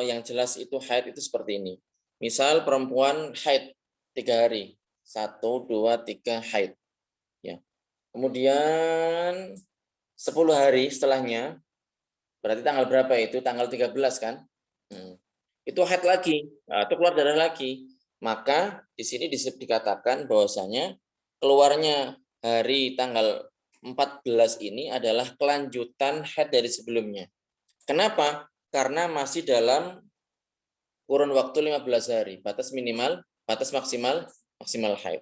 yang jelas itu haid itu seperti ini. Misal perempuan haid 3 hari. 1, 2, 3 haid. Ya. Kemudian 10 hari setelahnya, berarti tanggal berapa itu? Tanggal 13 kan? Itu haid lagi, atau keluar darah lagi. Maka di sini dikatakan bahwasanya keluarnya hari tanggal 14 ini adalah kelanjutan haid dari sebelumnya. Kenapa? Karena masih dalam kurun waktu 15 hari, batas maksimal haid.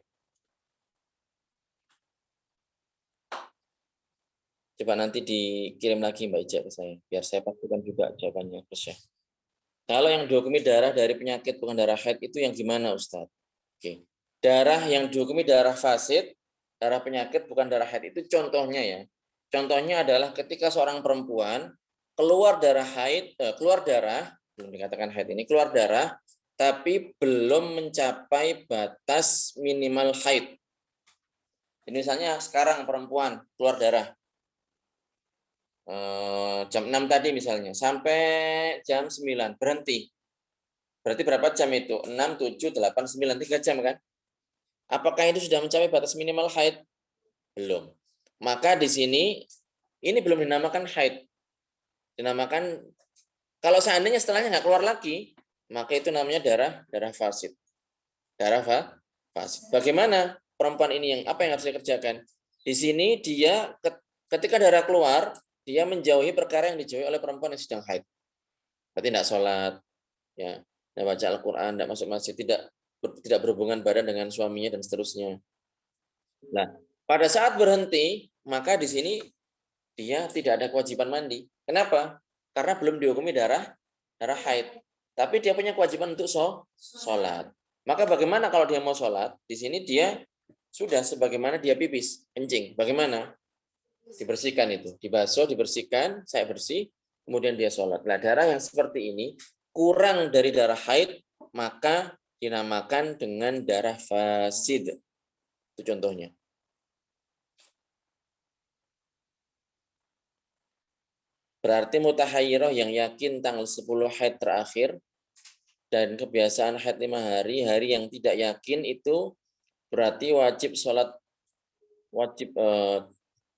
Coba nanti dikirim lagi Mbak Ija ke saya, biar saya pastikan juga jawabannya. Kalau yang dihukumi darah dari penyakit bukan darah haid itu yang gimana Ustadz? Oke. Darah yang dihukumi darah fasid, darah penyakit bukan darah haid itu contohnya ya. Contohnya adalah ketika seorang perempuan keluar darah, belum dikatakan haid ini, keluar darah, tapi belum mencapai batas minimal haid. Jadi misalnya sekarang perempuan keluar darah, jam 6 tadi misalnya, sampai jam 9, berhenti. Berarti berapa jam itu? 6, 7, 8, 9, 3 jam kan? Apakah itu sudah mencapai batas minimal haid? Belum. Maka di sini, ini belum dinamakan haid. Dinamakan, kalau seandainya setelahnya nggak keluar lagi, maka itu namanya darah fasid. Darah fasid. Bagaimana perempuan ini apa yang harus dikerjakan? Di sini dia ketika darah keluar, dia menjauhi perkara yang dijauhi oleh perempuan yang sedang haid. Berarti tidak sholat, ya, tidak baca Al-Quran, tidak masuk masjid, tidak berhubungan badan dengan suaminya dan seterusnya. Nah, pada saat berhenti, maka di sini dia tidak ada kewajiban mandi. Kenapa? Karena belum dihukumi darah haid. Tapi dia punya kewajiban untuk sholat. Maka bagaimana kalau dia mau sholat? Di sini dia sudah sebagaimana dia pipis, kencing. Bagaimana? Dibersihkan itu, dibasuh, dibersihkan, saya bersih, kemudian dia sholat. Nah, darah yang seperti ini kurang dari darah haid, maka dinamakan dengan darah fasid. Itu contohnya. Berarti mutahayyirah yang yakin tanggal 10 haid terakhir dan kebiasaan haid 5 hari, hari yang tidak yakin itu berarti wajib sholat,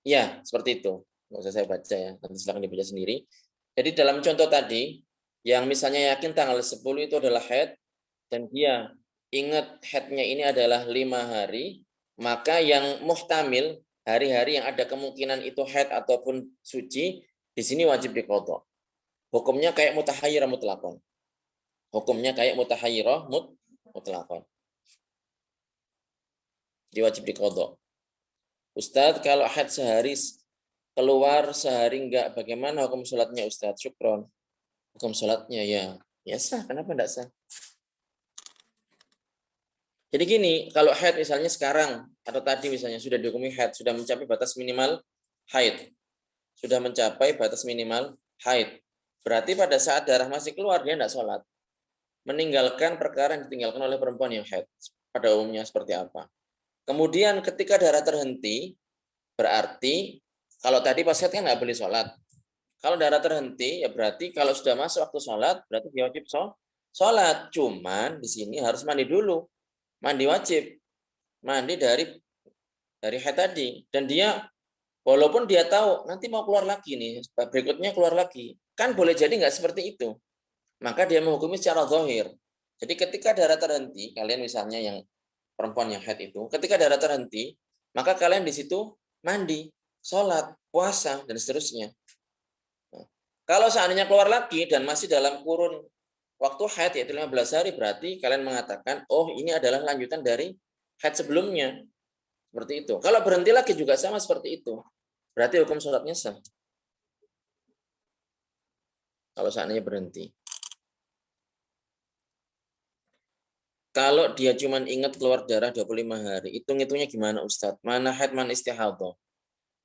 ya, seperti itu. Nggak usah saya baca ya, nanti silakan dibaca sendiri. Jadi dalam contoh tadi, yang misalnya yakin tanggal 10 itu adalah haid, dan dia ingat haidnya ini adalah 5 hari, maka yang muhtamil, hari-hari yang ada kemungkinan itu haid ataupun suci, di sini wajib diqadha. Hukumnya kayak mutahayyirah mutlaqan. Hukumnya kayak mutahayyirah mutlaqan. Jadi wajib diqadha. Ustadz, kalau haid sehari keluar sehari enggak, bagaimana hukum sholatnya Ustadz? Syukron. Hukum sholatnya ya sah, kenapa enggak sah? Jadi gini, kalau haid misalnya sekarang atau tadi misalnya sudah dihukumi haid, sudah mencapai batas minimal haid. Sudah mencapai batas minimal haid. Berarti pada saat darah masih keluar dia enggak sholat. Meninggalkan perkara yang ditinggalkan oleh perempuan yang haid. Pada umumnya seperti apa? Kemudian ketika darah terhenti, berarti kalau tadi pas haid kan nggak boleh sholat. Kalau darah terhenti, ya berarti kalau sudah masuk waktu sholat, berarti dia wajib sholat. Cuman di sini harus mandi dulu. Mandi wajib. Mandi dari haid tadi. Dan dia, walaupun dia tahu nanti mau keluar lagi nih, berikutnya keluar lagi. Kan boleh jadi nggak seperti itu. Maka dia menghukumi secara zahir. Jadi ketika darah terhenti, kalian misalnya yang perempuan yang haid itu, ketika darah terhenti, maka kalian di situ mandi, sholat, puasa, dan seterusnya. Kalau seandainya keluar lagi dan masih dalam kurun waktu haid yaitu 15 hari, berarti kalian mengatakan, oh ini adalah lanjutan dari haid sebelumnya. Seperti itu. Kalau berhenti lagi juga sama seperti itu. Berarti hukum sholatnya sah. Kalau seandainya berhenti. Kalau dia cuma ingat keluar darah 25 hari, hitung-hitungnya gimana Ustadz? Mana haid, mana istihadah?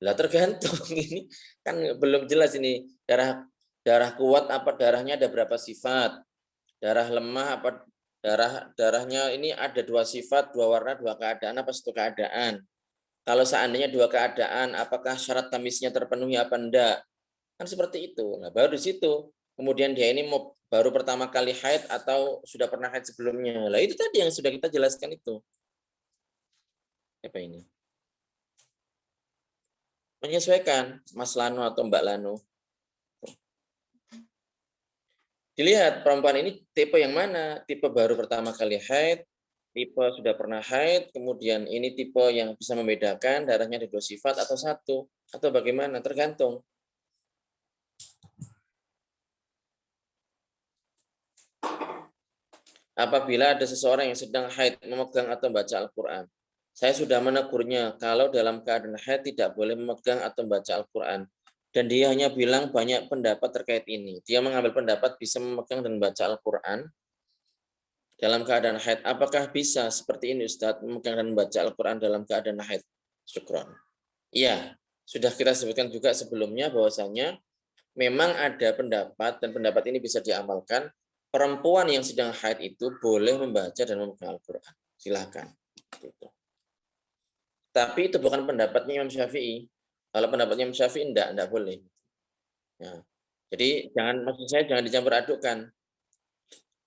Lah tergantung, ini kan belum jelas ini darah kuat apa darahnya ada berapa sifat? Darah lemah apa darahnya ini ada 2 sifat, 2 warna, 2 keadaan apa 1 keadaan? Kalau seandainya 2 keadaan, apakah syarat tamisnya terpenuhi apa enggak? Kan seperti itu. Nah, baru di situ kemudian dia ini mau baru pertama kali haid atau sudah pernah haid sebelumnya. Lah itu tadi yang sudah kita jelaskan itu. Apa ini? Menyesuaikan Mas Lano atau Mbak Lano. Dilihat perempuan ini tipe yang mana? Tipe baru pertama kali haid, tipe sudah pernah haid, kemudian ini tipe yang bisa membedakan darahnya ada 2 sifat atau 1 atau bagaimana? Tergantung. Apabila ada seseorang yang sedang haid memegang atau membaca Al-Quran. Saya sudah menegurnya kalau dalam keadaan haid tidak boleh memegang atau membaca Al-Quran. Dan dia hanya bilang banyak pendapat terkait ini. Dia mengambil pendapat bisa memegang dan membaca Al-Quran dalam keadaan haid. Apakah bisa seperti ini Ustadz, memegang dan membaca Al-Quran dalam keadaan haid? Syukron. Iya, sudah kita sebutkan juga sebelumnya bahwasanya memang ada pendapat dan pendapat ini bisa diamalkan. Perempuan yang sedang haid itu boleh membaca dan memegang Al-Quran. Silakan. Gitu. Tapi itu bukan pendapatnya Imam Syafi'i. Kalau pendapatnya Imam Syafi'i enggak boleh. Ya. Jadi maksud saya jangan dicampur adukkan.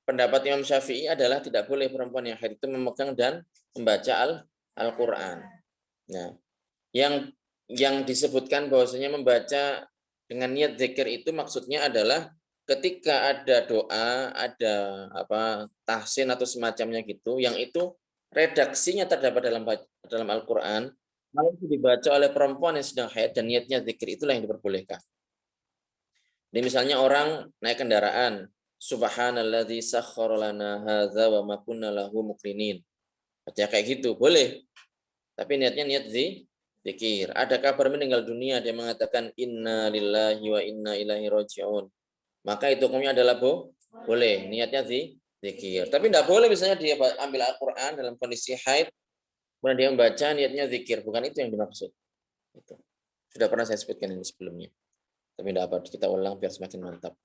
Pendapat Imam Syafi'i adalah tidak boleh perempuan yang haid itu memegang dan membaca Al-Quran. Nah, yang disebutkan bahwasanya membaca dengan niat zikir itu maksudnya adalah ketika ada doa, ada tahsin atau semacamnya gitu, yang itu redaksinya terdapat dalam Al-Quran, kalau itu dibaca oleh perempuan yang sedang haid dan niatnya zikir, itulah yang diperbolehkan. Jadi misalnya orang naik kendaraan, Subhanalladzi sakhkhara lana hadza wa ma kunna lahu muqrinin. Baca kayak gitu, boleh. Tapi niatnya niat zikir. Ada kabar meninggal dunia, dia mengatakan inna lillahi wa inna ilaihi raji'un. Maka itu hukumnya adalah boleh, niatnya zikir. Tapi tidak boleh misalnya dia ambil Al-Quran dalam kondisi haid, kemudian dia membaca niatnya zikir. Bukan itu yang dimaksud. Itu. Sudah pernah saya sebutkan ini sebelumnya. Tapi tidak apa, kita ulang biar semakin mantap.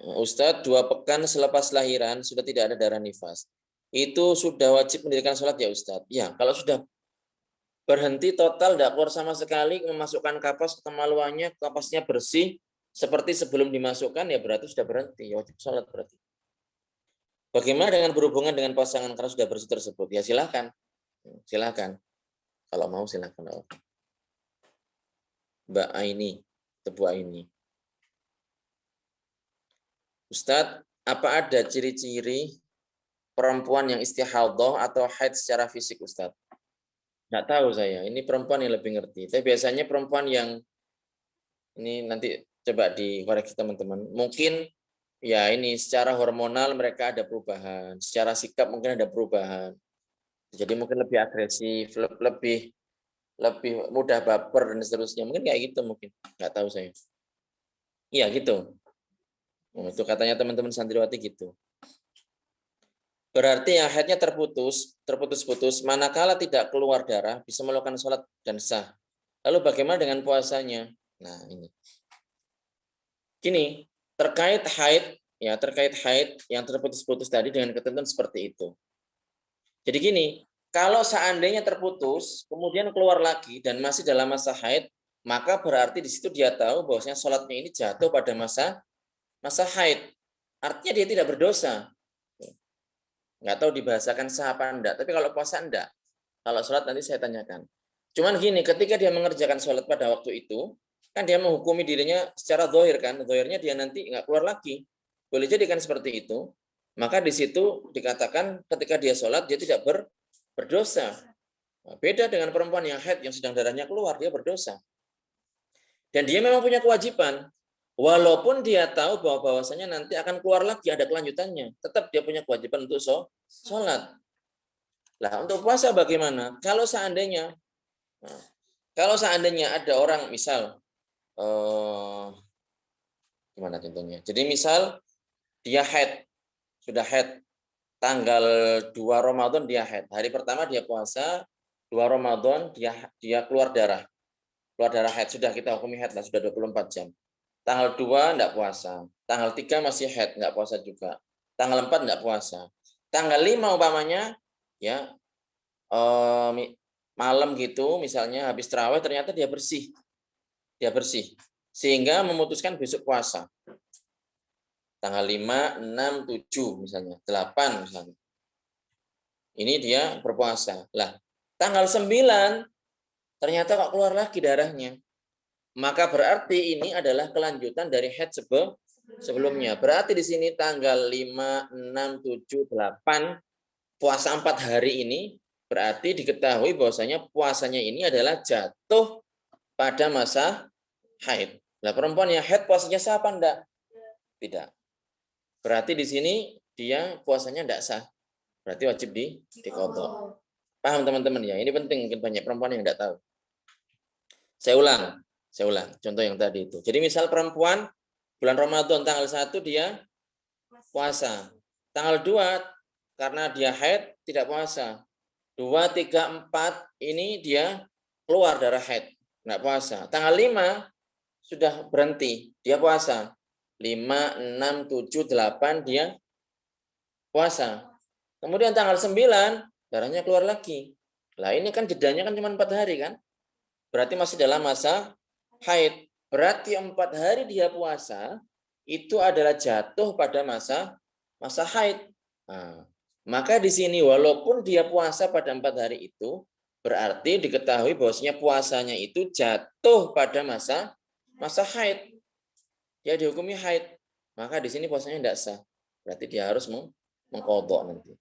Ustadz, 2 pekan selepas lahiran sudah tidak ada darah nifas. Itu sudah wajib mendirikan sholat ya Ustadz? Ya, kalau sudah berhenti total, tidak keluar sama sekali, memasukkan kapas ke kemaluannya, kapasnya bersih, seperti sebelum dimasukkan, ya berarti sudah berhenti, ya wajib sholat berarti. Bagaimana dengan berhubungan dengan pasangan karena sudah bersih tersebut? Ya silakan, silakan. Kalau mau silakan. Mbak Aini, Tebu Aini. Ustadz, apa ada ciri-ciri perempuan yang istihadhah atau haid secara fisik, Ustadz? Nggak tahu saya, ini perempuan yang lebih ngerti. Tapi biasanya perempuan yang, ini nanti coba dikoreksi teman-teman. Mungkin ya ini secara hormonal mereka ada perubahan, secara sikap mungkin ada perubahan. Jadi mungkin lebih agresif, lebih mudah baper dan seterusnya. Mungkin kayak gitu mungkin. Nggak tahu saya. Iya gitu. Itu katanya teman-teman santriwati gitu. Berarti yang haidnya terputus-putus, manakala tidak keluar darah, bisa melakukan sholat dan sah. Lalu bagaimana dengan puasanya? Nah ini. Gini, terkait haid yang terputus-putus tadi dengan ketentuan seperti itu. Jadi gini, kalau seandainya terputus, kemudian keluar lagi dan masih dalam masa haid, maka berarti di situ dia tahu bahwasanya sholatnya ini jatuh pada masa haid. Artinya dia tidak berdosa. Nggak tahu dibahasakan sah apa enggak, tapi kalau puasa enggak. Kalau sholat nanti saya tanyakan. Cuman gini, ketika dia mengerjakan sholat pada waktu itu, kan dia menghukumi dirinya secara zahir kan, zahirnya dia nanti nggak keluar lagi. Boleh jadi kan seperti itu. Maka di situ dikatakan ketika dia sholat dia tidak berdosa. Nah, beda dengan perempuan yang haid yang sedang darahnya keluar, dia berdosa. Dan dia memang punya kewajiban. Walaupun dia tahu bahwasanya nanti akan keluar lagi ada kelanjutannya, tetap dia punya kewajiban untuk sholat. Nah, untuk puasa bagaimana? Kalau seandainya ada orang misal gimana contohnya? Jadi misal dia haid, sudah haid tanggal 2 Ramadan dia haid. Hari pertama dia puasa, 2 Ramadan dia keluar darah. Keluar darah haid sudah kita hukumi haid lah sudah 24 jam. Tanggal 2 enggak puasa. Tanggal 3 masih haid, enggak puasa juga. Tanggal 4 enggak puasa. Tanggal 5 umpamanya ya malam gitu misalnya habis tarawih ternyata dia bersih. Dia bersih. Sehingga memutuskan besok puasa. Tanggal 5, 6, 7 misalnya, 8 misalnya. Ini dia berpuasa. Lah, tanggal 9 ternyata kok keluar lagi darahnya. Maka berarti ini adalah kelanjutan dari haid sebelumnya. Berarti di sini tanggal 5, 6, 7, 8 puasa 4 hari ini berarti diketahui bahwasanya puasanya ini adalah jatuh pada masa haid. Nah, perempuan yang haid puasanya sah apa enggak? Tidak. Berarti di sini dia puasanya enggak sah. Berarti wajib diqadha. Paham teman-teman ya? Ini penting, mungkin banyak perempuan yang enggak tahu. Saya ulang. Contoh yang tadi itu. Jadi misal perempuan bulan Ramadan tanggal 1 dia puasa. Tanggal 2 karena dia haid tidak puasa. 2, 3, 4 ini dia keluar darah haid, enggak puasa. Tanggal 5 sudah berhenti, dia puasa. 5, 6, 7, 8 dia puasa. Kemudian tanggal 9 darahnya keluar lagi. Lah ini kan jedanya kan cuma 4 hari kan? Berarti masih dalam masa haid. Berarti 4 hari dia puasa itu adalah jatuh pada masa haid. Nah, maka di sini walaupun dia puasa pada 4 hari itu berarti diketahui bahwasanya puasanya itu jatuh pada masa haid. Dia dihukumi haid. Maka di sini puasanya tidak sah. Berarti dia harus mengqadha nanti.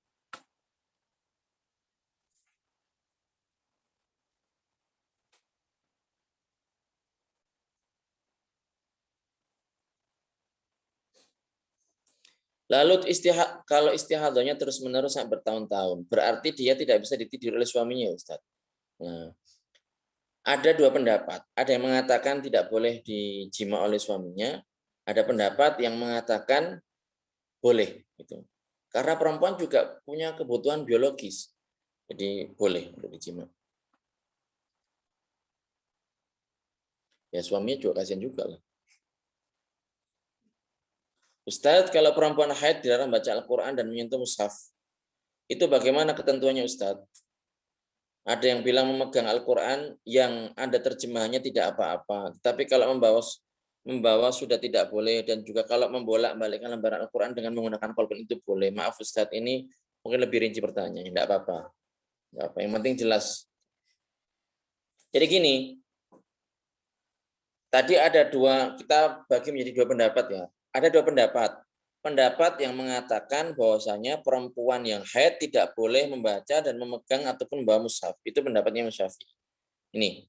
Lalu kalau istihadahnya terus-menerus sampai bertahun-tahun, berarti dia tidak bisa ditidur oleh suaminya, Ustaz. Nah, ada 2 pendapat. Ada yang mengatakan tidak boleh dijima oleh suaminya, ada pendapat yang mengatakan boleh gitu. Karena perempuan juga punya kebutuhan biologis. Jadi boleh untuk dijima. Ya suaminya juga kasihan juga lah. Ustadz, kalau perempuan haid dilarang baca Al-Quran dan menyentuh mushaf, itu bagaimana ketentuannya Ustadz? Ada yang bilang memegang Al-Quran yang ada terjemahannya tidak apa-apa. Tapi kalau membawa sudah tidak boleh. Dan juga kalau membolak-balikkan lembaran Al-Quran dengan menggunakan pulpen itu boleh. Maaf Ustadz, ini mungkin lebih rinci pertanyaannya. Tidak apa-apa. Yang penting jelas. Jadi gini, tadi ada kita bagi menjadi 2 pendapat ya. Ada 2 pendapat. Pendapat yang mengatakan bahwasanya perempuan yang haid tidak boleh membaca dan memegang ataupun membawa mushaf. Itu pendapatnya Imam Syafi'i. Ini.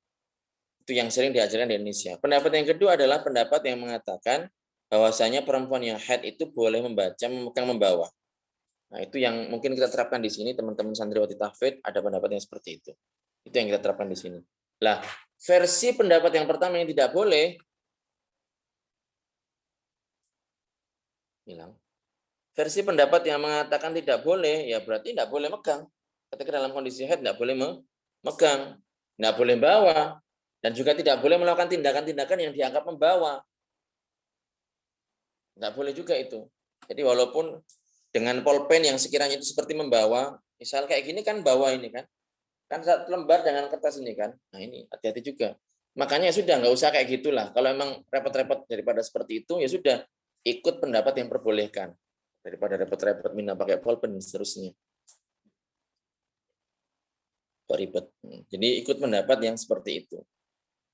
Itu yang sering diajarkan di Indonesia. Pendapat yang kedua adalah pendapat yang mengatakan bahwasanya perempuan yang haid itu boleh membaca, memegang, membawa. Nah, itu yang mungkin kita terapkan di sini, teman-teman santriwati tahfidz ada pendapat yang seperti itu. Itu yang kita terapkan di sini. Lah, versi pendapat yang pertama yang tidak boleh hilang. Versi pendapat yang mengatakan tidak boleh, ya berarti tidak boleh megang. Ketika dalam kondisi haid tidak boleh memegang, tidak boleh bawa, dan juga tidak boleh melakukan tindakan-tindakan yang dianggap membawa. Tidak boleh juga itu. Jadi walaupun dengan pulpen yang sekiranya itu seperti membawa, Misal kayak gini kan bawah ini kan. Kan satu lembar dengan kertas ini kan. Nah ini hati-hati juga. Makanya sudah nggak usah kayak gitulah. Kalau emang repot-repot daripada seperti itu ya sudah ikut pendapat yang perbolehkan daripada repot-repot minta pakai pulpen dan seterusnya. Kok ribet. Jadi ikut pendapat yang seperti itu.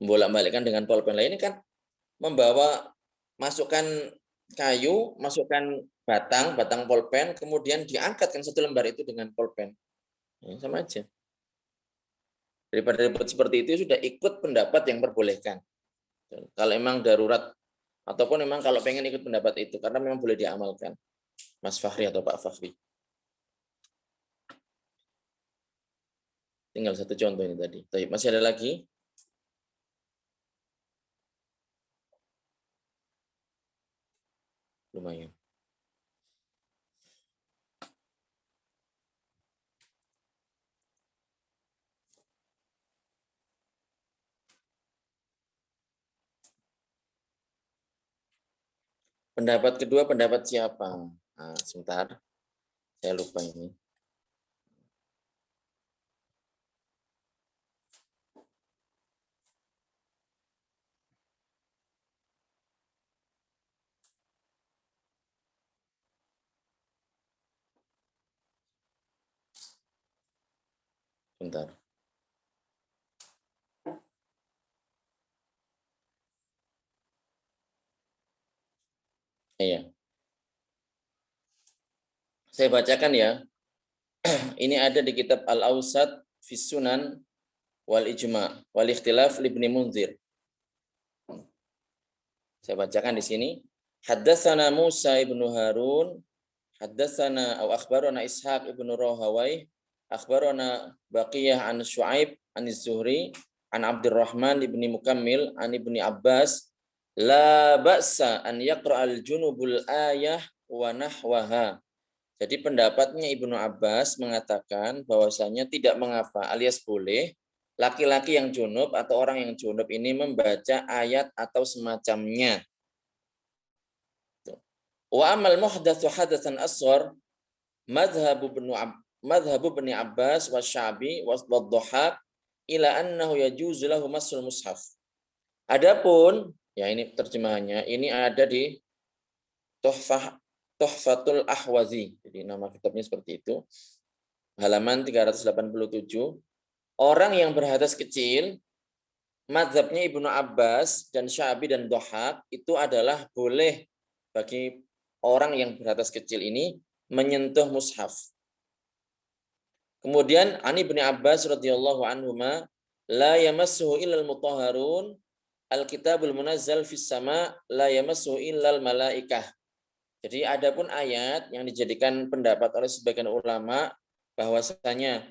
Membolak-balikkan dengan pulpen lain ini kan membawa masukkan kayu, masukkan batang pulpen, kemudian diangkatkan satu lembar itu dengan pulpen. Ya, sama aja. Daripada ribet seperti itu sudah ikut pendapat yang perbolehkan. Kalau emang darurat ataupun memang kalau pengen ikut pendapat itu karena memang boleh diamalkan. Mas Fahri atau Pak Fahri. Tinggal satu contoh ini tadi. Masih ada lagi? Lumayan. Pendapat kedua, pendapat siapa? Nah, sebentar. Saya lupa ini. Bentar. Iya. Saya bacakan ya. Ini ada di kitab Al-Awsat fi Sunan wal Ijma' wal Ikhtilaf Ibnu Munzir. Saya bacakan di sini. Haddatsana Musa ibnu Harun, haddatsana au akhbarana Ishaq ibnu Rahawai, akhbarana Baqiyah an Syuaib an Zuhri an Abdurrahman ibni Mukammil an ibni Abbas la ba'sa an yaqra'al junubul ayah wa nahwaha. Jadi pendapatnya Ibnu Abbas mengatakan bahwasanya tidak mengapa alias boleh laki-laki yang junub atau orang yang junub ini membaca ayat atau semacamnya. Wa amal muhdatsu hadatsan asghar madhhabu ibn Abbas wa Sya'bi wa Dhahhak ila annahu yajuzu lahu masul mushaf. Adapun ya ini terjemahannya ini ada di Tuhfatul Ahwazi. Jadi nama kitabnya seperti itu. Halaman 387. Orang yang berhadas kecil, mazhabnya Ibnu Abbas dan Sya'bi dan Dhahhak itu adalah boleh bagi orang yang berhadas kecil ini menyentuh mushaf. Kemudian Ani bin Abbas radhiyallahu anhuma la yamassuhu illal mutahharun alkitabul munazzal fis sama la yamassuhu illal malaikah. Jadi adapun ayat yang dijadikan pendapat oleh sebagian ulama bahwasanya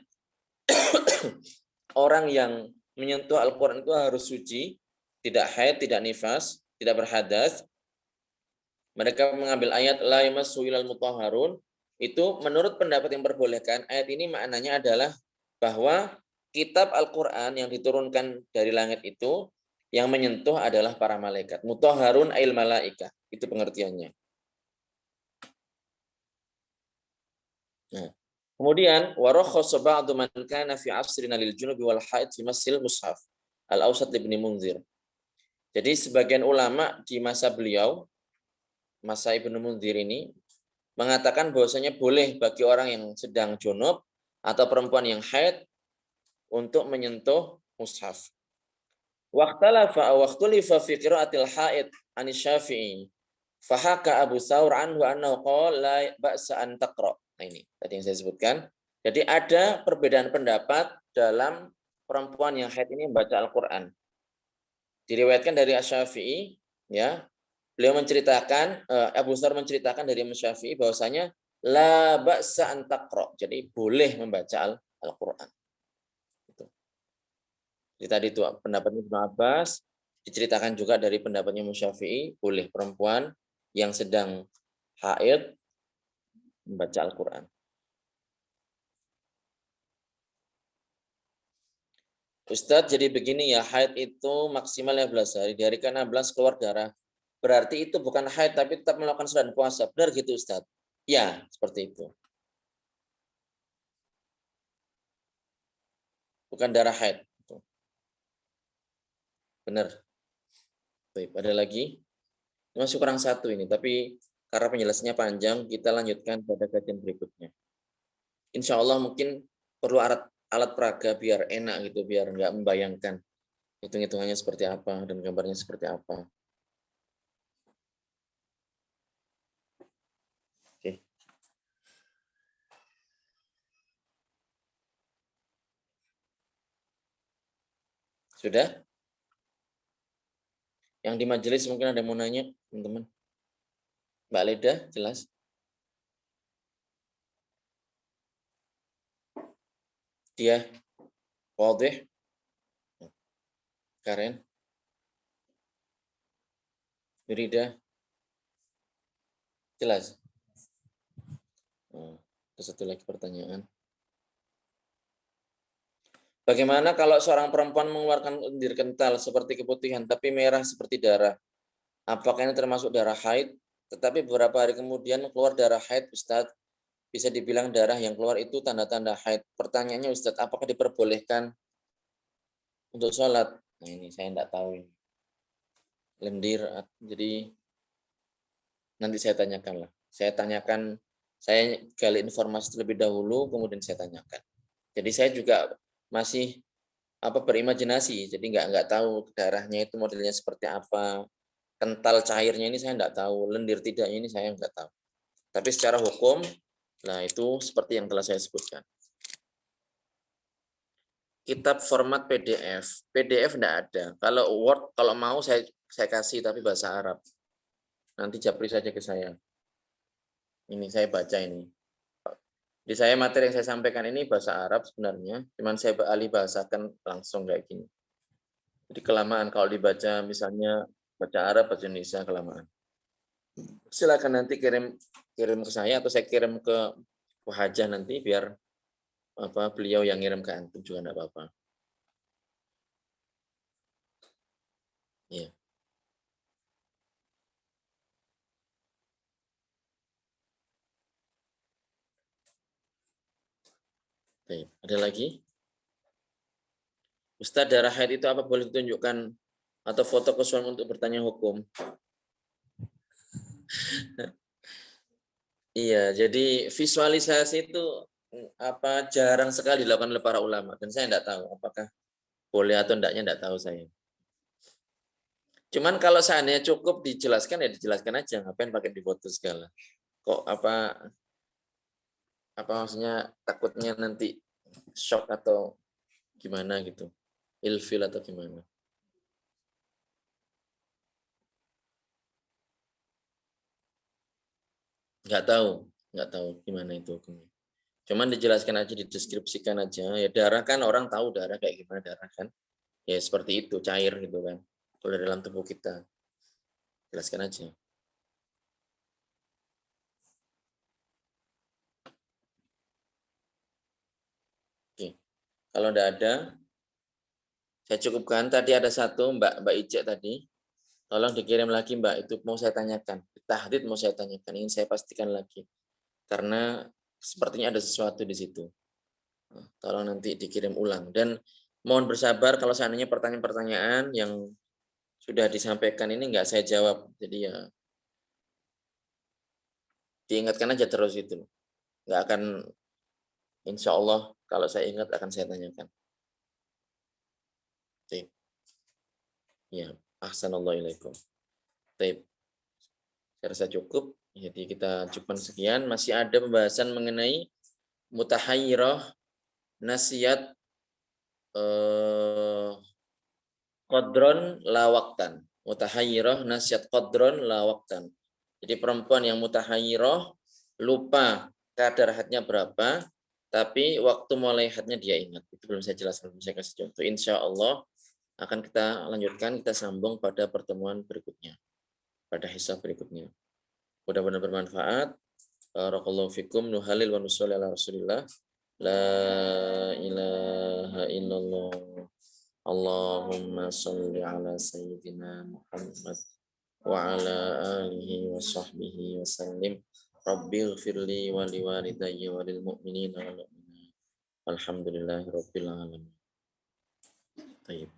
orang yang menyentuh Al-Qur'an itu harus suci, tidak haid, tidak nifas, tidak berhadas. Mereka mengambil ayat la yamassu ilal mutahharun itu menurut pendapat yang perbolehkan. Ayat ini maknanya adalah bahwa kitab Al-Qur'an yang diturunkan dari langit itu yang menyentuh adalah para malaikat. Mutahharun ail malaika. Itu pengertiannya. Nah, kemudian warakhasa ba'du man kana fi asrina lil junubi wal haid fi masil mushaf. Al-Awsat Ibnu Munzir. Jadi sebagian ulama di masa beliau, masa Ibnu Munzir ini mengatakan bahwasanya boleh bagi orang yang sedang junub atau perempuan yang haid untuk menyentuh mushaf. Waqtalafa fi qiraatil haid an Syafi'i. Fahaka Abu Thawr anhu annahu qala la ba'sa an taqra. Nah ini tadi yang saya sebutkan. Jadi ada perbedaan pendapat dalam perempuan yang haid ini membaca Al-Qur'an. Diriwayatkan dari Asy-Syafi'i ya. Beliau menceritakan Abu Thawr menceritakan dari Syafi'i bahwasanya la ba'sa an taqra. Jadi boleh membaca Al-Qur'an. Itu. Jadi tadi itu pendapatnya Ibnu Abbas, diceritakan juga dari pendapatnya Syafi'i, boleh perempuan yang sedang haid membaca Al-Qur'an. Ustadz, jadi begini ya, haid itu maksimal 15 hari, dari ke-16 keluar darah. Berarti itu bukan haid, tapi tetap melakukan salat puasa. Benar gitu, Ustadz? Ya, seperti itu. bukan darah haid. Benar. Baik, ada lagi? Masih kurang satu ini, tapi karena penjelasannya panjang, kita lanjutkan pada kajian berikutnya. Insya Allah mungkin perlu alat peraga biar enak gitu, biar nggak membayangkan hitung-hitungannya seperti apa dan gambarnya seperti apa. Oke. Sudah? Yang di majelis mungkin ada yang mau nanya, teman-teman. Mbak Leda, jelas? Dia, Wadih, Karen, Wirida, jelas? Ada satu lagi pertanyaan. Bagaimana kalau seorang perempuan mengeluarkan lendir kental seperti keputihan tapi merah seperti darah? Apakah ini termasuk darah haid? Tetapi beberapa hari kemudian keluar darah haid, Ustadz. Bisa dibilang darah yang keluar itu tanda-tanda haid. Pertanyaannya Ustadz, apakah diperbolehkan untuk sholat? Nah ini saya tidak tahu ini. Lendir, jadi nanti saya tanyakan lah. Saya gali informasi terlebih dahulu, kemudian saya tanyakan. Jadi saya juga masih berimajinasi, jadi nggak tahu darahnya itu modelnya seperti apa, kental cairnya ini saya nggak tahu, lendir tidaknya ini saya nggak tahu. Tapi secara hukum, nah itu seperti yang telah saya sebutkan. Kitab format PDF, PDF enggak ada. Kalau Word, kalau mau saya kasih tapi bahasa Arab. Nanti japri saja ke saya. Ini saya baca ini. Di saya materi yang saya sampaikan ini bahasa Arab sebenarnya, cuman saya alih bahasakan langsung kayak gini. Jadi kelamaan kalau dibaca misalnya baca Arab, baca Indonesia kelamaan. Silakan nanti kirim ke saya atau saya kirim ke Wahajah nanti biar beliau yang ngirim ke antum juga enggak apa-apa. Iya. Baik, ada lagi? Ustadz, darah haid itu apa boleh ditunjukkan atau foto ke suami untuk bertanya hukum? Iya, jadi visualisasi itu jarang sekali dilakukan oleh para ulama dan saya tidak tahu apakah boleh atau enggaknya, tidak tahu saya. Cuman kalau seandainya cukup dijelaskan ya dijelaskan aja, ngapain pakai difoto segala. Kok apa maksudnya takutnya nanti shock atau gimana gitu. Ilfil atau gimana. Nggak tahu gimana itu hukumnya. Cuman dijelaskan aja, dideskripsikan aja. Ya darah kan orang tahu darah kayak gimana darah kan. Ya seperti itu, cair gitu kan. Kalau dalam tubuh kita. Jelaskan aja. Oke. Kalau enggak ada, saya cukupkan. Tadi ada satu, Mbak Ijek tadi. Tolong dikirim lagi, Mbak. Itu mau saya tanyakan. Tahdid mau saya tanyakan. Ingin saya pastikan lagi. Karena sepertinya ada sesuatu di situ. Tolong nanti dikirim ulang. Dan mohon bersabar kalau seandainya pertanyaan-pertanyaan yang sudah disampaikan ini enggak saya jawab. Jadi ya diingatkan aja terus itu. Enggak akan, insya Allah kalau saya ingat akan saya tanyakan. Oke. Ya, ahsanallahu. Baik. Saya rasa cukup. Jadi kita cukupkan sekian. Masih ada pembahasan mengenai mutahayyirah nasiat qadron lawaktan. Mutahayyirah nasiat qadron lawaktan. Jadi perempuan yang mutahayyirah lupa kadar haidnya berapa, tapi waktu mulai haidnya dia ingat. Itu belum saya jelaskan, belum saya kasih contoh. Insya Allah akan kita lanjutkan, kita sambung pada pertemuan berikutnya, pada hisab berikutnya. Mudah-mudahan bermanfaat. Barakallahu fikum. Nuhalil wa nusalli ala Rasulillah. La ilaha illallah. Allahumma salli ala sayyidina Muhammad wa ala alihi wa sahbihi wa sallim. Rabbighfirli wa liwalidayya wa lil mu'minina wal mu'minat. Alhamdulillahi rabbil alamin. Baik.